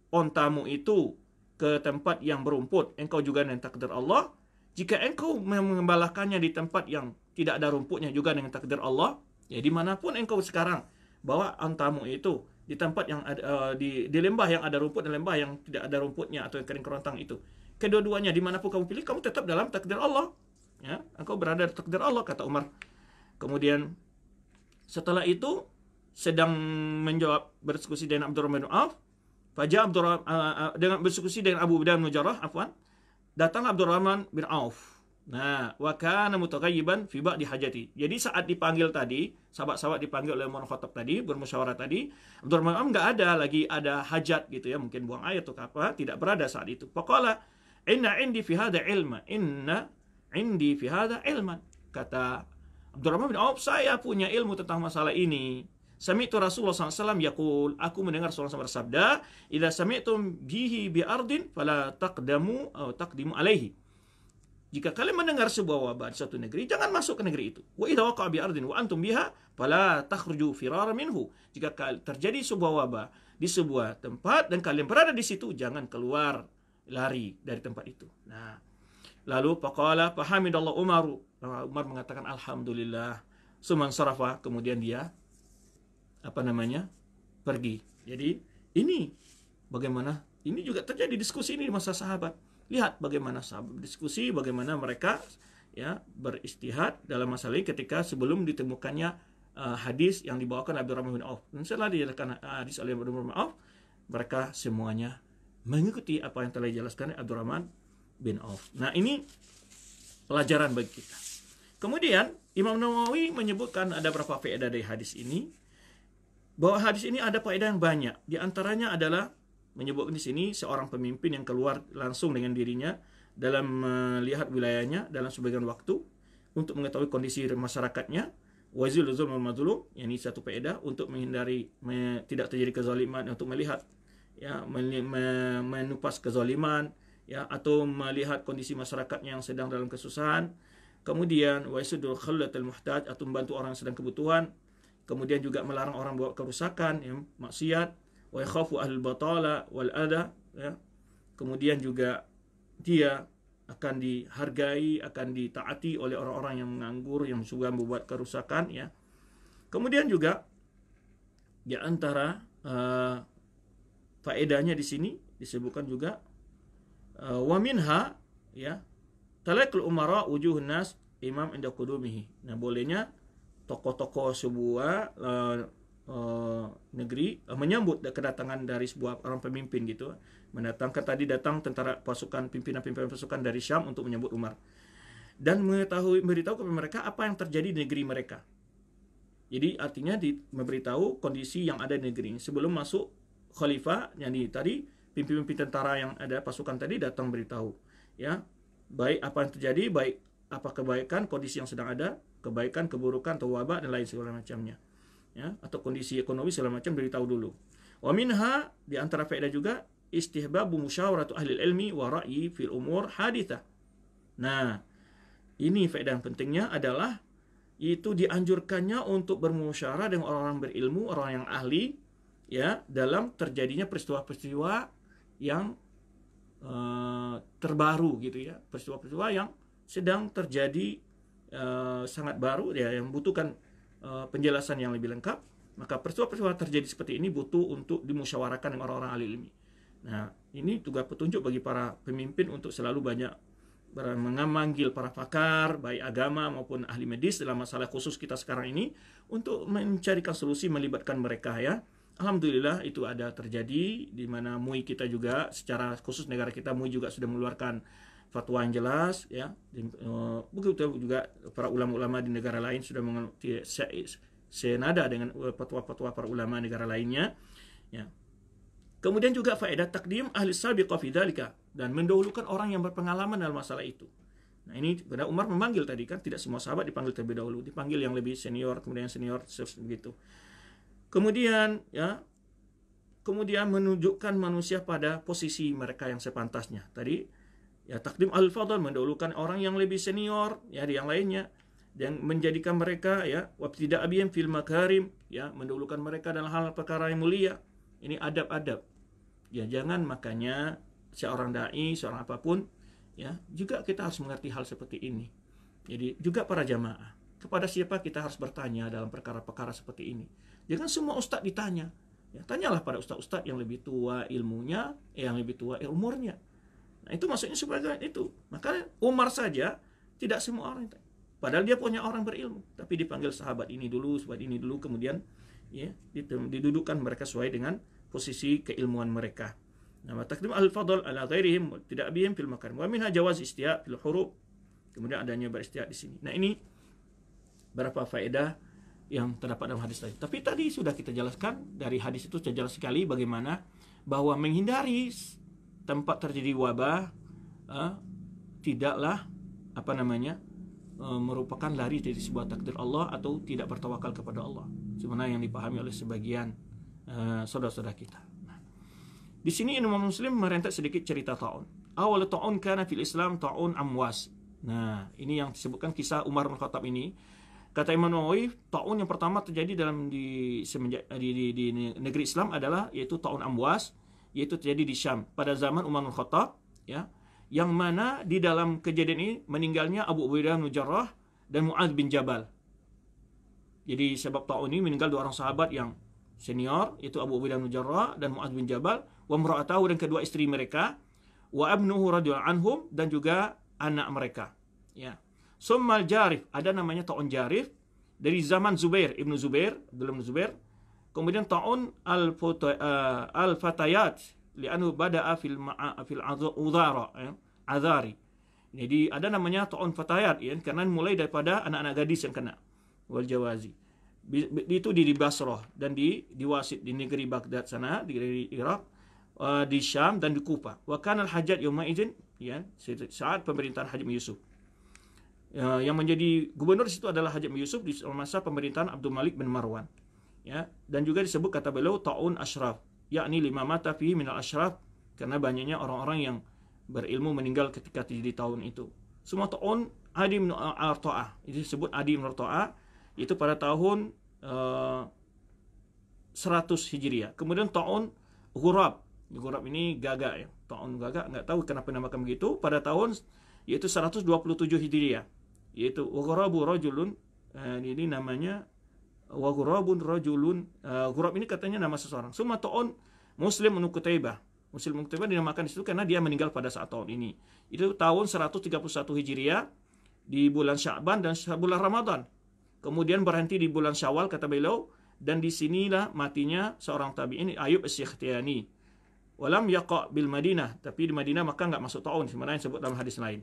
ontamu itu ke tempat yang berumput, engkau juga dengan takdir Allah? Jika engkau mengembalakannya di tempat yang tidak ada rumputnya juga dengan takdir Allah, ya dimanapun engkau sekarang bawa ontamu itu, di tempat yang ada, di lembah yang ada rumput dan lembah yang tidak ada rumputnya atau yang kering kerontang itu, kedua-duanya dimanapun kamu pilih, kamu tetap dalam takdir Allah. Ya, engkau berada di takdir Allah, kata Umar. Kemudian setelah itu sedang menjawab berdiskusi dengan Abdurrahman bin Auf, dengan berdiskusi dengan Abu Ubaidah bin Jarrah, datang Abdurrahman bin Auf. Nah, wa kana mutaghayyiban fi ba'di hajati. Jadi saat dipanggil tadi, sahabat-sahabat dipanggil oleh Umar bin Khattab tadi, bermusyawarah tadi, Abdurrahman bin Auf enggak ada lagi, ada hajat gitu ya, mungkin buang air atau apa, tidak berada saat itu. Faqala inna indi fi hadha ilma, inna indi fi hadha ilman. Kata Abdurrahman bin Auf, saya punya ilmu tentang masalah ini. Sami'tu Rasulullah SAW yaqul, aku mendengar Rasulullah SAW bersabda, idza sami'tum bihi bi ardin fala taqdamu atau taqdimu alaihi. Jika kalian mendengar sebuah wabah di suatu negeri, jangan masuk ke negeri itu. Wa idza waqa'a bi ardin wa antum biha fala takhruju firara minhu. Jika terjadi sebuah wabah di sebuah tempat dan kalian berada di situ, jangan keluar lari dari tempat itu. Nah, lalu faqala fahamidallahu Umar mengatakan alhamdulillah, suman sarafa, kemudian dia pergi. Jadi ini bagaimana, ini juga terjadi diskusi ini di masa sahabat. Lihat bagaimana sahabat diskusi, bagaimana mereka ya beristihad dalam masalah ini ketika sebelum ditemukannya hadis yang dibawakan Abdurrahman bin Auf. Dan setelah dijelaskan hadis oleh Abdurrahman bin Auf, mereka semuanya mengikuti apa yang telah dijelaskan oleh Abdurrahman bin Auf. Nah, ini pelajaran bagi kita. Kemudian Imam Nawawi menyebutkan ada beberapa faedah dari hadis ini, bahwa hadis ini ada faedah yang banyak. Di antaranya adalah menyebutkan di sini seorang pemimpin yang keluar langsung dengan dirinya dalam melihat wilayahnya dalam sebagian waktu untuk mengetahui kondisi masyarakatnya. Wazil zulm wal mazlum, ini satu faedah untuk menghindari tidak terjadi kezaliman, untuk melihat ya menupas kezaliman ya, atau melihat kondisi masyarakatnya yang sedang dalam kesusahan. Kemudian wa yasudul khallatal muhtaj, atau membantu orang yang sedang kebutuhan. Kemudian juga melarang orang buat kerusakan, ya, maksiat. Wa yakhafu ahlul batala wal adha, ya. Kemudian juga dia akan dihargai, akan ditaati oleh orang-orang yang menganggur, yang juga membuat kerusakan, ya. Kemudian juga di antara faedahnya di sini disebutkan juga wa minha, ya, talaqul umara wujuhun nas imam inda qudumihi. Nah, bolehnya tokoh-tokoh sebuah negeri, menyambut kedatangan dari sebuah orang pemimpin gitu, datang tentara pasukan, pimpinan pasukan dari Syam untuk menyambut Umar dan memberitahu kepada mereka apa yang terjadi di negeri mereka. Jadi artinya memberitahu kondisi yang ada di negeri ini sebelum masuk khalifah yang tadi, pimpin tentara yang ada pasukan tadi datang beritahu, ya, baik apa yang terjadi, baik apa kebaikan, kondisi yang sedang ada, kebaikan, keburukan, atau wabah dan lain segala macamnya, ya, atau kondisi ekonomi segala macam beritahu dulu. Wa minha, di antara faedah juga istihbabu musyawaratu ahli ilmi wa ra'yi fil umur hadithah. Nah, ini faedah yang pentingnya adalah itu dianjurkannya untuk bermusyawarah dengan orang-orang berilmu, orang yang ahli, ya, dalam terjadinya peristiwa-peristiwa yang terbaru gitu ya, peristiwa-peristiwa yang sedang terjadi sangat baru ya, yang membutuhkan penjelasan yang lebih lengkap. Maka peristiwa-peristiwa terjadi seperti ini butuh untuk dimusyawarahkan dengan orang-orang ahli ilmi. Nah, ini juga petunjuk bagi para pemimpin untuk selalu banyak memanggil para pakar baik agama maupun ahli medis dalam masalah khusus kita sekarang ini untuk mencarikan solusi, melibatkan mereka, ya. Alhamdulillah itu ada terjadi, di mana MUI kita juga secara khusus negara kita, MUI juga sudah mengeluarkan fatwa yang jelas, ya. Begitu juga para ulama-ulama di negara lain sudah senada dengan fatwa-fatwa para ulama negara lainnya, ya. Kemudian juga faedah takdim ahli sabiqah fi dzalika, dan mendahulukan orang yang berpengalaman dalam masalah itu. Nah, ini pada Umar memanggil tadi kan, tidak semua sahabat dipanggil terlebih dahulu, dipanggil yang lebih senior, kemudian senior begitu. Kemudian menunjukkan manusia pada posisi mereka yang sepantasnya. Tadi ya, takdim al-fadl, mendahulukan orang yang lebih senior ya di yang lainnya, dan menjadikan mereka ya wabtida'abihim fil makarim, ya, mendahulukan mereka dalam hal perkara yang mulia. Ini adab-adab. Ya, jangan, makanya seorang dai, seorang apapun, ya, juga kita harus mengerti hal seperti ini. Jadi juga para jamaah, kepada siapa kita harus bertanya dalam perkara-perkara seperti ini. Jangan semua ustadz ditanya. Ya, tanyalah pada ustadz-ustadz yang lebih tua ilmunya, yang lebih tua umurnya. Nah, itu maksudnya sebagai itu. Maka Umar saja tidak semua orang, padahal dia punya orang berilmu, tapi dipanggil sahabat ini dulu, kemudian ya didudukkan mereka sesuai dengan posisi keilmuan mereka. Nah, takdim al-fadl ala ghairihim tidak bihim fil makarim. Wa minha jawaz istiya' fil huruf. Kemudian adanya beristiak di sini. Nah, ini berapa faedah yang terdapat dalam hadis tadi. Tapi tadi sudah kita jelaskan, dari hadis itu sudah jelas sekali bagaimana bahwa menghindari tempat terjadi wabah tidaklah merupakan lari dari sebuah takdir Allah atau tidak bertawakal kepada Allah, sebenarnya yang dipahami oleh sebagian saudara-saudara kita. Nah, di sini Imam Muslim merentet sedikit cerita ta'un. Awal ta'un kana fil Islam ta'un amwas. Nah, ini yang disebutkan kisah Umar bin Khattab ini. Kata Imam Nawawi, ta'un yang pertama terjadi di negeri Islam adalah yaitu ta'un amwas, yaitu terjadi di Syam pada zaman Umar bin Khattab, ya. Yang mana di dalam kejadian ini meninggalnya Abu Ubaidah bin Jarrah dan Mu'adz bin Jabal. Jadi sebab ta'un ini meninggal dua orang sahabat yang senior, yaitu Abu Ubaidah bin Jarrah dan Mu'adz bin Jabal, wa imra'atahu, dan kedua istri mereka, wa abnuhu radhiyallahu anhum, dan juga anak mereka, ya. Summal Jarif, ada namanya ta'un Jarif dari zaman Zubair ibnu Zubair, Abdullah bin Zubair. Kemudian ta'un al-fatayat li'anhu bada'a fil udhara, ya, azari. Jadi ada namanya ta'un fatayat, ya, karena mulai daripada anak-anak gadis yang kena, wal jawazi. Itu di Basrah dan di Wasit, di negeri Baghdad sana, di Irak, di Syam dan di Kufa. Wa kana al-hajjaj yawma idzin, ya, saat pemerintahan Hajjaj bin Yusuf. Yang menjadi gubernur di situ adalah Hajjaj bin Yusuf di masa pemerintahan Abdul Malik bin Marwan, ya. Dan juga disebut kata beliau ta'un asyraf, yakni lima mata fihi minal asyraf, karena banyaknya orang-orang yang berilmu meninggal ketika di tahun itu. Semua ta'un Adi bin Arta'ah, itu disebut Adi bin Arta'ah, itu pada tahun 100 Hijriah. Kemudian ta'un Ghurab ini gagak, ya. Ta'un gagak, nggak tahu kenapa dinamakan begitu, pada tahun yaitu 127 Hijriah, yaitu Ghurabu rajulun, ini namanya Ghurabun rajulun. Ghurab ini katanya nama seseorang. Semua ta'un Muslim bin Qutaibah. Muslim bin Qutaibah dinamakan di situ karena dia meninggal pada saat tahun ini. Itu tahun 131 Hijriah di bulan Sya'ban dan bulan Ramadan. Kemudian berhenti di bulan Syawal, kata beliau, dan disinilah matinya seorang tabi'in Ayub As-Sikhtiyani. Walam yaqa' bil Madinah, tapi di Madinah maka enggak masuk ta'un, sebenarnya disebut dalam hadis lain.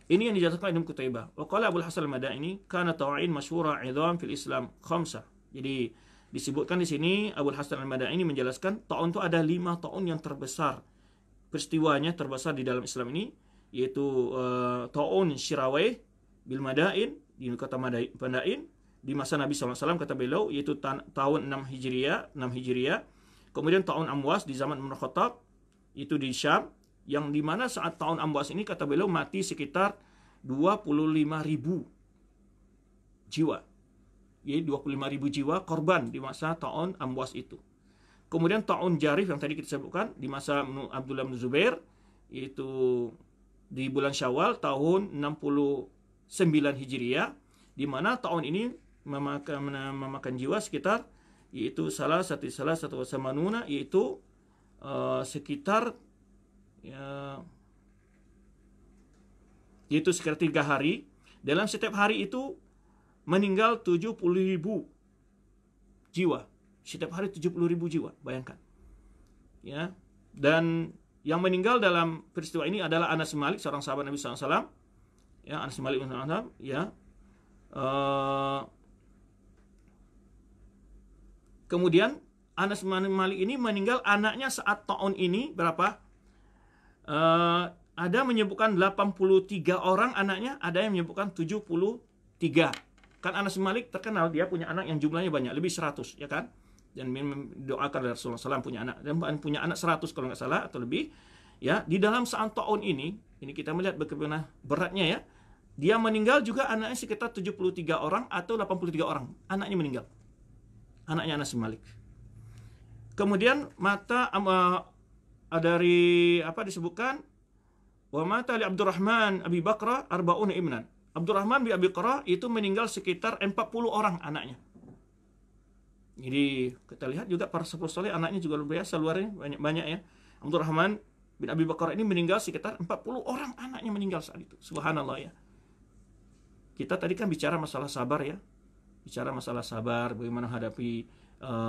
Ini yang dijelaskan Ibnu Qutaibah. Wa qala Abu Hasan Al-Madaini kana ta'in masyhura 'idham fil Islam khamsah. Jadi disebutkan di sini Abu Hasan Al-Madaini menjelaskan ta'un itu ada 5 ta'un yang terbesar. Peristiwanya terbesar di dalam Islam ini yaitu ta'un Shirawayh bil Madain di kota Madain di masa Nabi SAW kata beliau yaitu tahun 6 Hijriah. Kemudian ta'un Amwas di zaman Umar Khattab itu di Syam, yang dimana saat tahun Amwas ini kata beliau mati sekitar 25.000 jiwa. Jadi 25.000 jiwa korban di masa tahun Amwas itu. Kemudian tahun Jarif yang tadi kita sebutkan di masa Abdullah bin Zubair, yaitu di bulan Syawal tahun 69 Hijriah, di mana tahun ini memakan jiwa sekitar yaitu salah satu samanuna yaitu sekitar yaitu sekitar 3 hari. Dalam setiap hari itu meninggal 70.000 jiwa. Setiap hari 70.000 jiwa, bayangkan. Ya. Dan yang meninggal dalam peristiwa ini adalah Anas bin Malik, seorang sahabat Nabi SAW. Ya, Anas bin Malik SAW, ya. Kemudian Anas bin Malik ini meninggal anaknya saat ta'un ini berapa? Ada menyebutkan 83 orang anaknya, ada yang menyebutkan 73. Kan Anas bin Malik terkenal dia punya anak yang jumlahnya banyak, lebih 100, ya kan? Dan mendoakan dari Rasulullah SAW punya anak, dan punya anak 100 kalau nggak salah atau lebih. Ya, di dalam saat ta'un ini kita melihat bagaimana beratnya ya. Dia meninggal juga anaknya sekitar 73 orang atau 83 orang anaknya meninggal. Anaknya Anas bin Malik. Kemudian mata dari apa disebutkan wa mata li Abdurrahman Abi Bakrah arba'una ibnan. Abdurrahman bin Abi Bakrah itu meninggal sekitar 40 orang anaknya. Jadi kita lihat juga para sepuh soleh anaknya juga luar biasa, luarnya banyak ya. Abdurrahman bin Abi Bakrah ini meninggal sekitar 40 orang anaknya meninggal saat itu. Subhanallah ya. Kita tadi kan bicara masalah sabar ya. Bicara masalah sabar, bagaimana hadapi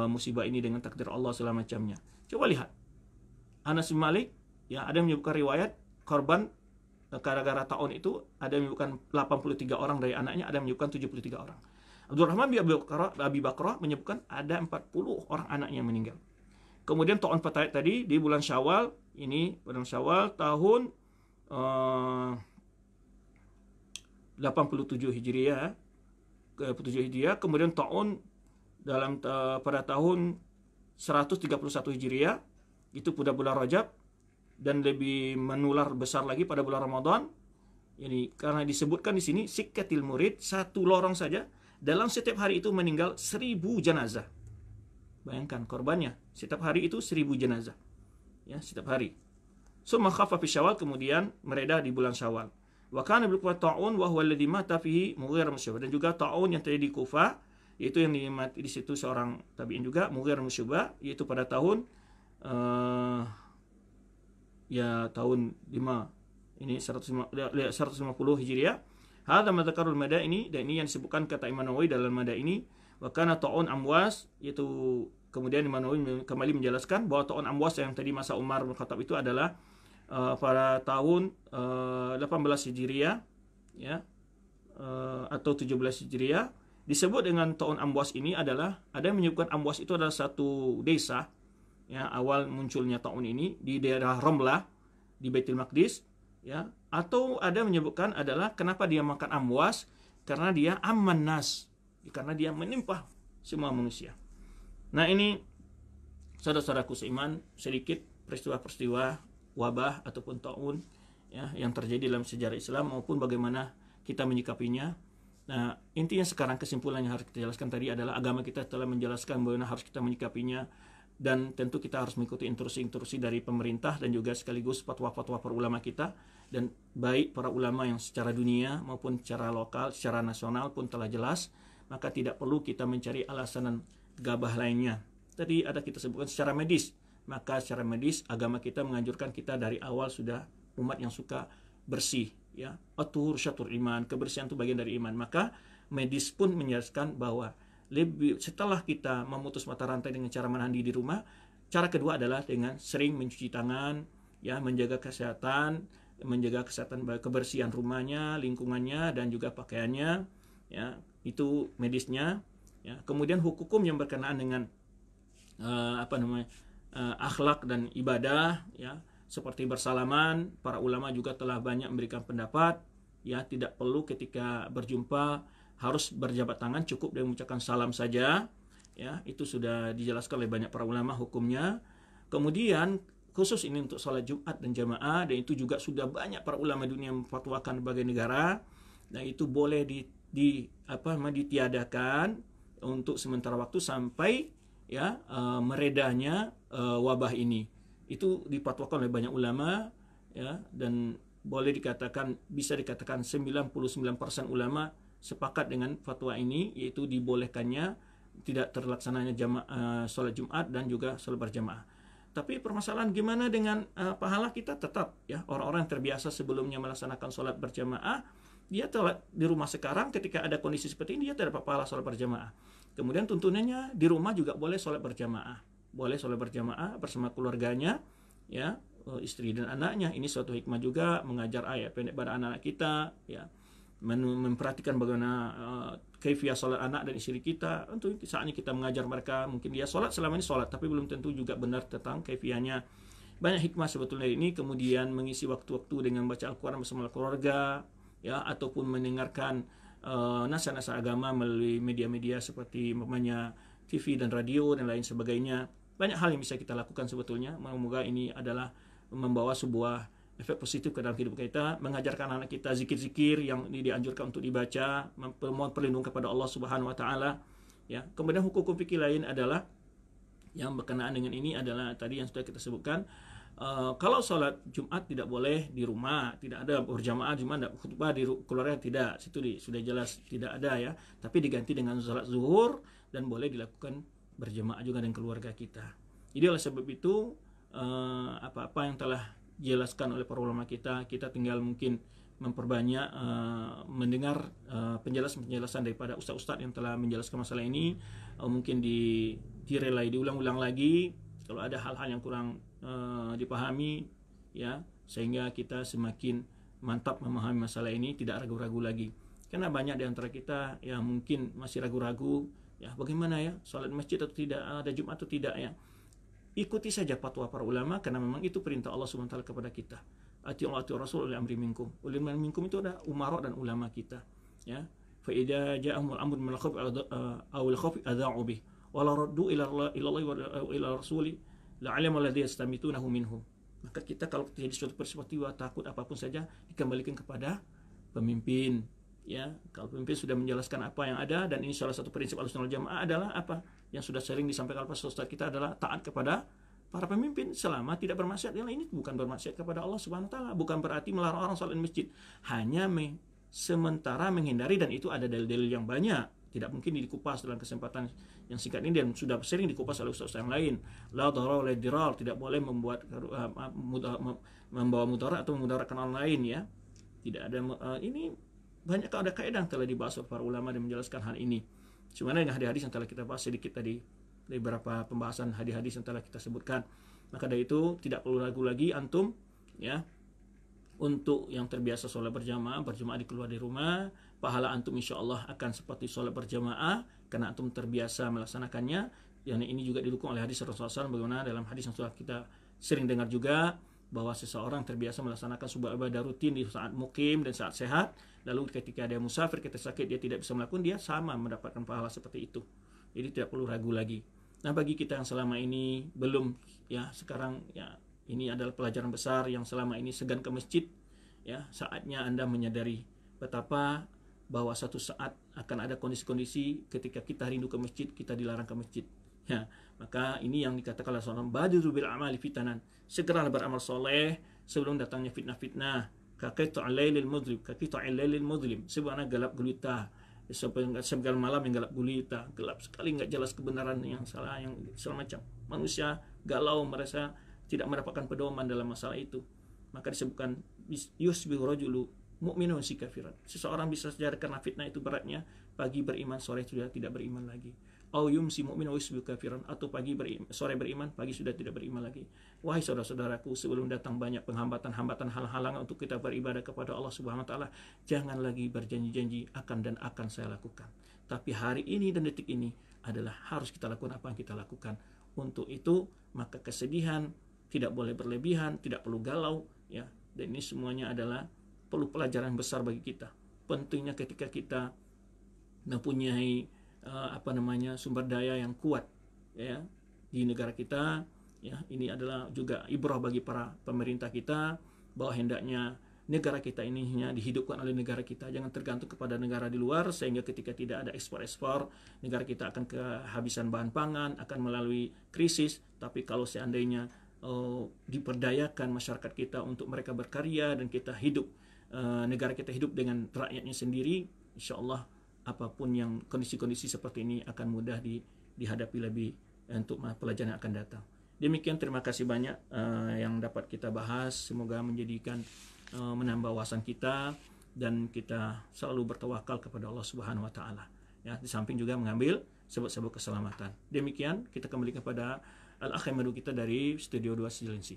musibah ini dengan takdir Allah segala macamnya. Coba lihat. Anas bin Malik, ya ada yang menyebutkan riwayat korban gara-gara ta'un itu, ada yang menyebutkan 83 orang dari anaknya, ada yang menyebutkan 73 orang. Abdurrahman bin Abi Bakrah menyebutkan ada 40 orang anaknya yang meninggal. Kemudian ta'un Fatayat tadi di bulan Syawal, ini bulan Syawal tahun 87 Hijriah, kemudian ta'un dalam pada tahun 131 Hijriah, itu pada bulan Rajab, dan lebih menular besar lagi pada bulan Ramadan. Ini karena disebutkan di sini sikatil murid, satu lorong saja dalam setiap hari itu meninggal 1000 jenazah. Bayangkan korbannya setiap hari itu 1000 jenazah. Ya, setiap hari. Summa khafa fi Syawal, kemudian mereda di bulan Syawal. Wa kana bil ta'un wa huwa alladhi mata fihi Mughirah bin Syu'bah, dan juga ta'un yang terjadi di Kufah, yaitu yang dimati di situ seorang tabi'in juga, Mughirah bin Syu'bah, yaitu pada tahun tahun 5 ini 150 Hijriah. Hadza ma dzakarul Madaini, dan ini yang disebutkan kata Imam Nawawi dalam Madaini. Wa kana ta'un Amwas, yaitu kemudian Imam Nawawi kembali menjelaskan bahwa ta'un Amwas yang tadi masa Umar bin Khattab itu adalah pada tahun 18 Hijriah ya, atau 17 Hijriah. Disebut dengan tahun Amwas ini adalah, ada yang menyebutkan Amwas itu adalah satu desa ya, awal munculnya tahun ini di daerah Ramlah di Baitul Maqdis ya, atau ada yang menyebutkan adalah kenapa dia makan Amwas, karena dia amman nas, karena dia menimpa semua manusia. Nah, ini saudara-saudaraku seiman, sedikit peristiwa-peristiwa wabah ataupun ta'un ya, yang terjadi dalam sejarah Islam maupun bagaimana kita menyikapinya. Nah, intinya sekarang kesimpulan yang harus kita jelaskan tadi adalah agama kita telah menjelaskan bagaimana harus kita menyikapinya, dan tentu kita harus mengikuti instruksi-instruksi dari pemerintah dan juga sekaligus fatwa-fatwa para ulama kita, dan baik para ulama yang secara dunia maupun secara lokal, secara nasional pun telah jelas, maka tidak perlu kita mencari alasan dan gabah lainnya. Tadi ada kita sebutkan secara medis, maka secara medis agama kita menganjurkan kita dari awal sudah umat yang suka bersih ya. At-tuhur syatrul iman, kebersihan itu bagian dari iman. Maka medis pun menjelaskan bahwa setelah kita memutus mata rantai dengan cara mandi di rumah, cara kedua adalah dengan sering mencuci tangan, ya, menjaga kesehatan kebersihan rumahnya, lingkungannya, dan juga pakaiannya, ya, itu medisnya, ya. Kemudian hukum yang berkenaan dengan akhlak dan ibadah, ya, seperti bersalaman. Para ulama juga telah banyak memberikan pendapat, ya, tidak perlu ketika berjumpa harus berjabat tangan, cukup dengan mengucapkan salam saja, ya. Itu sudah dijelaskan oleh banyak para ulama hukumnya. Kemudian khusus ini untuk sholat Jumat dan jamaah, dan itu juga sudah banyak para ulama dunia memfatwakan berbagai negara, dan itu boleh ditiadakan untuk sementara waktu sampai, ya, meredanya wabah ini. Itu dipatwakan oleh banyak ulama, ya, dan bisa dikatakan 99% ulama sepakat dengan fatwa ini, yaitu dibolehkannya tidak terlaksananya sholat Jumat dan juga sholat berjamaah. Tapi permasalahan gimana dengan pahala kita? Tetap, ya, orang-orang yang terbiasa sebelumnya melaksanakan sholat berjamaah, dia telah di rumah sekarang ketika ada kondisi seperti ini, dia tidak dapat pahala sholat berjamaah. Kemudian tuntunannya di rumah juga boleh sholat berjamaah, bersama keluarganya, ya, istri dan anaknya. Ini suatu hikmah juga, mengajar ayat pendek pada anak-anak kita, ya, memperhatikan bagaimana kaifiah sholat anak dan istri kita. Untuk saatnya kita mengajar mereka, mungkin dia sholat selama ini sholat, tapi belum tentu juga benar tentang kaifiahnya. Banyak hikmah sebetulnya ini. Kemudian mengisi waktu-waktu dengan baca Al-Quran bersama keluarga, ya, ataupun mendengarkan nasihat-nasihat agama melalui media-media seperti umpamanya TV dan radio dan lain sebagainya. Banyak hal yang bisa kita lakukan sebetulnya. Semoga ini adalah membawa sebuah efek positif ke dalam kehidupan kita, mengajarkan anak kita zikir-zikir yang dianjurkan untuk dibaca, memohon perlindungan kepada Allah Subhanahu wa taala, ya. Kemudian hukum fikih lain adalah yang berkenaan dengan ini adalah tadi yang sudah kita sebutkan. Kalau sholat Jumat tidak boleh di rumah, tidak ada berjamaah, cuma tidak khutbah di keluarga, tidak. Situ sudah jelas tidak ada, ya. Tapi diganti dengan sholat zuhur dan boleh dilakukan berjamaah juga dengan keluarga kita. Jadi oleh sebab itu apa-apa yang telah dijelaskan oleh para ulama kita tinggal mungkin memperbanyak mendengar penjelasan daripada ustaz-ustaz yang telah menjelaskan masalah ini, mungkin direlai diulang-ulang lagi kalau ada hal-hal yang kurang dipahami, ya, sehingga kita semakin mantap memahami masalah ini, tidak ragu-ragu lagi. Karena banyak di antara kita yang mungkin masih ragu-ragu, ya, bagaimana, ya, sholat masjid atau tidak, ada Jumat atau tidak, ya. Ikuti saja fatwa para ulama, karena memang itu perintah Allah SWT kepada kita. Ati'u Rasul uli amri minkum. Uli amri minkum itu ada umara dan ulama kita, ya. Fa idza ja'ahumul amru min al-khawf aw al-khawf adha'u bih wa la raddu ila Allah wa ila rasuli la'alama alladhi yastamitunahu minhum. Maka kita kalau terjadi suatu peristiwa takut apapun saja, dikembalikan kepada pemimpin, ya. Kalau pemimpin sudah menjelaskan apa yang ada, dan ini salah satu prinsip Ahlussunnah wal Jamaah adalah apa yang sudah sering disampaikan oleh Ustaz kita adalah taat kepada para pemimpin selama tidak bermaksiat. Yang ini bukan bermaksiat kepada Allah Subhanahu wa taala, bukan berarti melarang orang salat di masjid, hanya sementara menghindari, dan itu ada dalil-dalil yang banyak. Tidak mungkin dikupas dalam kesempatan yang singkat ini, dan sudah sering dikupas oleh ustaz yang lain. La dharar wa la dirar, tidak boleh membawa mudarat atau memudaratkan orang lain, ya. Tidak ada ini banyak ada kaidah yang telah dibahas oleh para ulama dan menjelaskan hal ini. Sebenarnya dengan hadis-hadis yang telah kita bahas sedikit tadi, dari beberapa pembahasan hadis-hadis yang telah kita sebutkan. Maka dari itu tidak perlu ragu lagi antum, ya, untuk yang terbiasa sholat berjamaah di keluar di rumah, pahala antum insya Allah akan seperti sholat berjamaah karena antum terbiasa melaksanakannya. Yang ini juga didukung oleh hadis Rasulullah SAW, bagaimana dalam hadis yang sudah kita sering dengar juga, bahwa seseorang terbiasa melaksanakan sebuah ibadah rutin di saat mukim dan saat sehat, lalu ketika dia musafir, ketika sakit dia tidak bisa melakukan, dia sama mendapatkan pahala seperti itu. Jadi tidak perlu ragu lagi. Nah, bagi kita yang selama ini belum, ya, sekarang, ya, ini adalah pelajaran besar yang selama ini segan ke masjid, ya, saatnya Anda menyadari betapa bahwa suatu saat akan ada kondisi-kondisi ketika kita rindu ke masjid, kita dilarang ke masjid. Ya, maka ini yang dikatakan oleh seorang badiru bil amali fitanan, segeralah beramal soleh sebelum datangnya fitnah-fitnah. Kaqita'il lailil mudlim, sebagaimana gelap gulita, segala malam yang gelap gulita, gelap sekali, enggak jelas kebenaran yang salah, yang segala macam. Manusia galau, merasa tidak mendapatkan pedoman dalam masalah itu. Maka disebutkan yusbihu rajulu mu'minun si kafiran. Seseorang bisa saja karena fitnah itu beratnya, pagi beriman, sore sudah tidak beriman lagi. Au yumsi mu'min wa yusbihu kafiran, atau pagi beriman, sore beriman, pagi sudah tidak beriman lagi. Wahai saudara-saudaraku, sebelum datang banyak penghambatan-hambatan, halang-halangan untuk kita beribadah kepada Allah Subhanahu wa taala, jangan lagi berjanji-janji akan saya lakukan. Tapi hari ini dan detik ini adalah harus kita lakukan apa yang kita lakukan. Untuk itu, maka kesedihan tidak boleh berlebihan, tidak perlu galau, ya. Dan ini semuanya adalah perlu pelajaran besar bagi kita. Pentingnya ketika kita mempunyai sumber daya yang kuat, ya, di negara kita, ya, ini adalah juga ibrah bagi para pemerintah kita bahwa hendaknya negara kita ini hanya dihidupkan oleh negara kita, jangan tergantung kepada negara di luar, sehingga ketika tidak ada ekspor negara kita akan kehabisan bahan pangan, akan melalui krisis. Tapi kalau seandainya diperdayakan masyarakat kita untuk mereka berkarya dan kita hidup, negara kita hidup dengan rakyatnya sendiri, insya Allah apapun yang kondisi-kondisi seperti ini akan mudah dihadapi lebih untuk pelajaran yang akan datang. Demikian, terima kasih banyak yang dapat kita bahas. Semoga menjadikan menambah wawasan kita dan kita selalu bertawakal kepada Allah Subhanahu wa taala. Ya, di samping juga mengambil sebab-sebab keselamatan. Demikian, kita kembali kepada al-akh yang kita dari Studio 2 Silensi.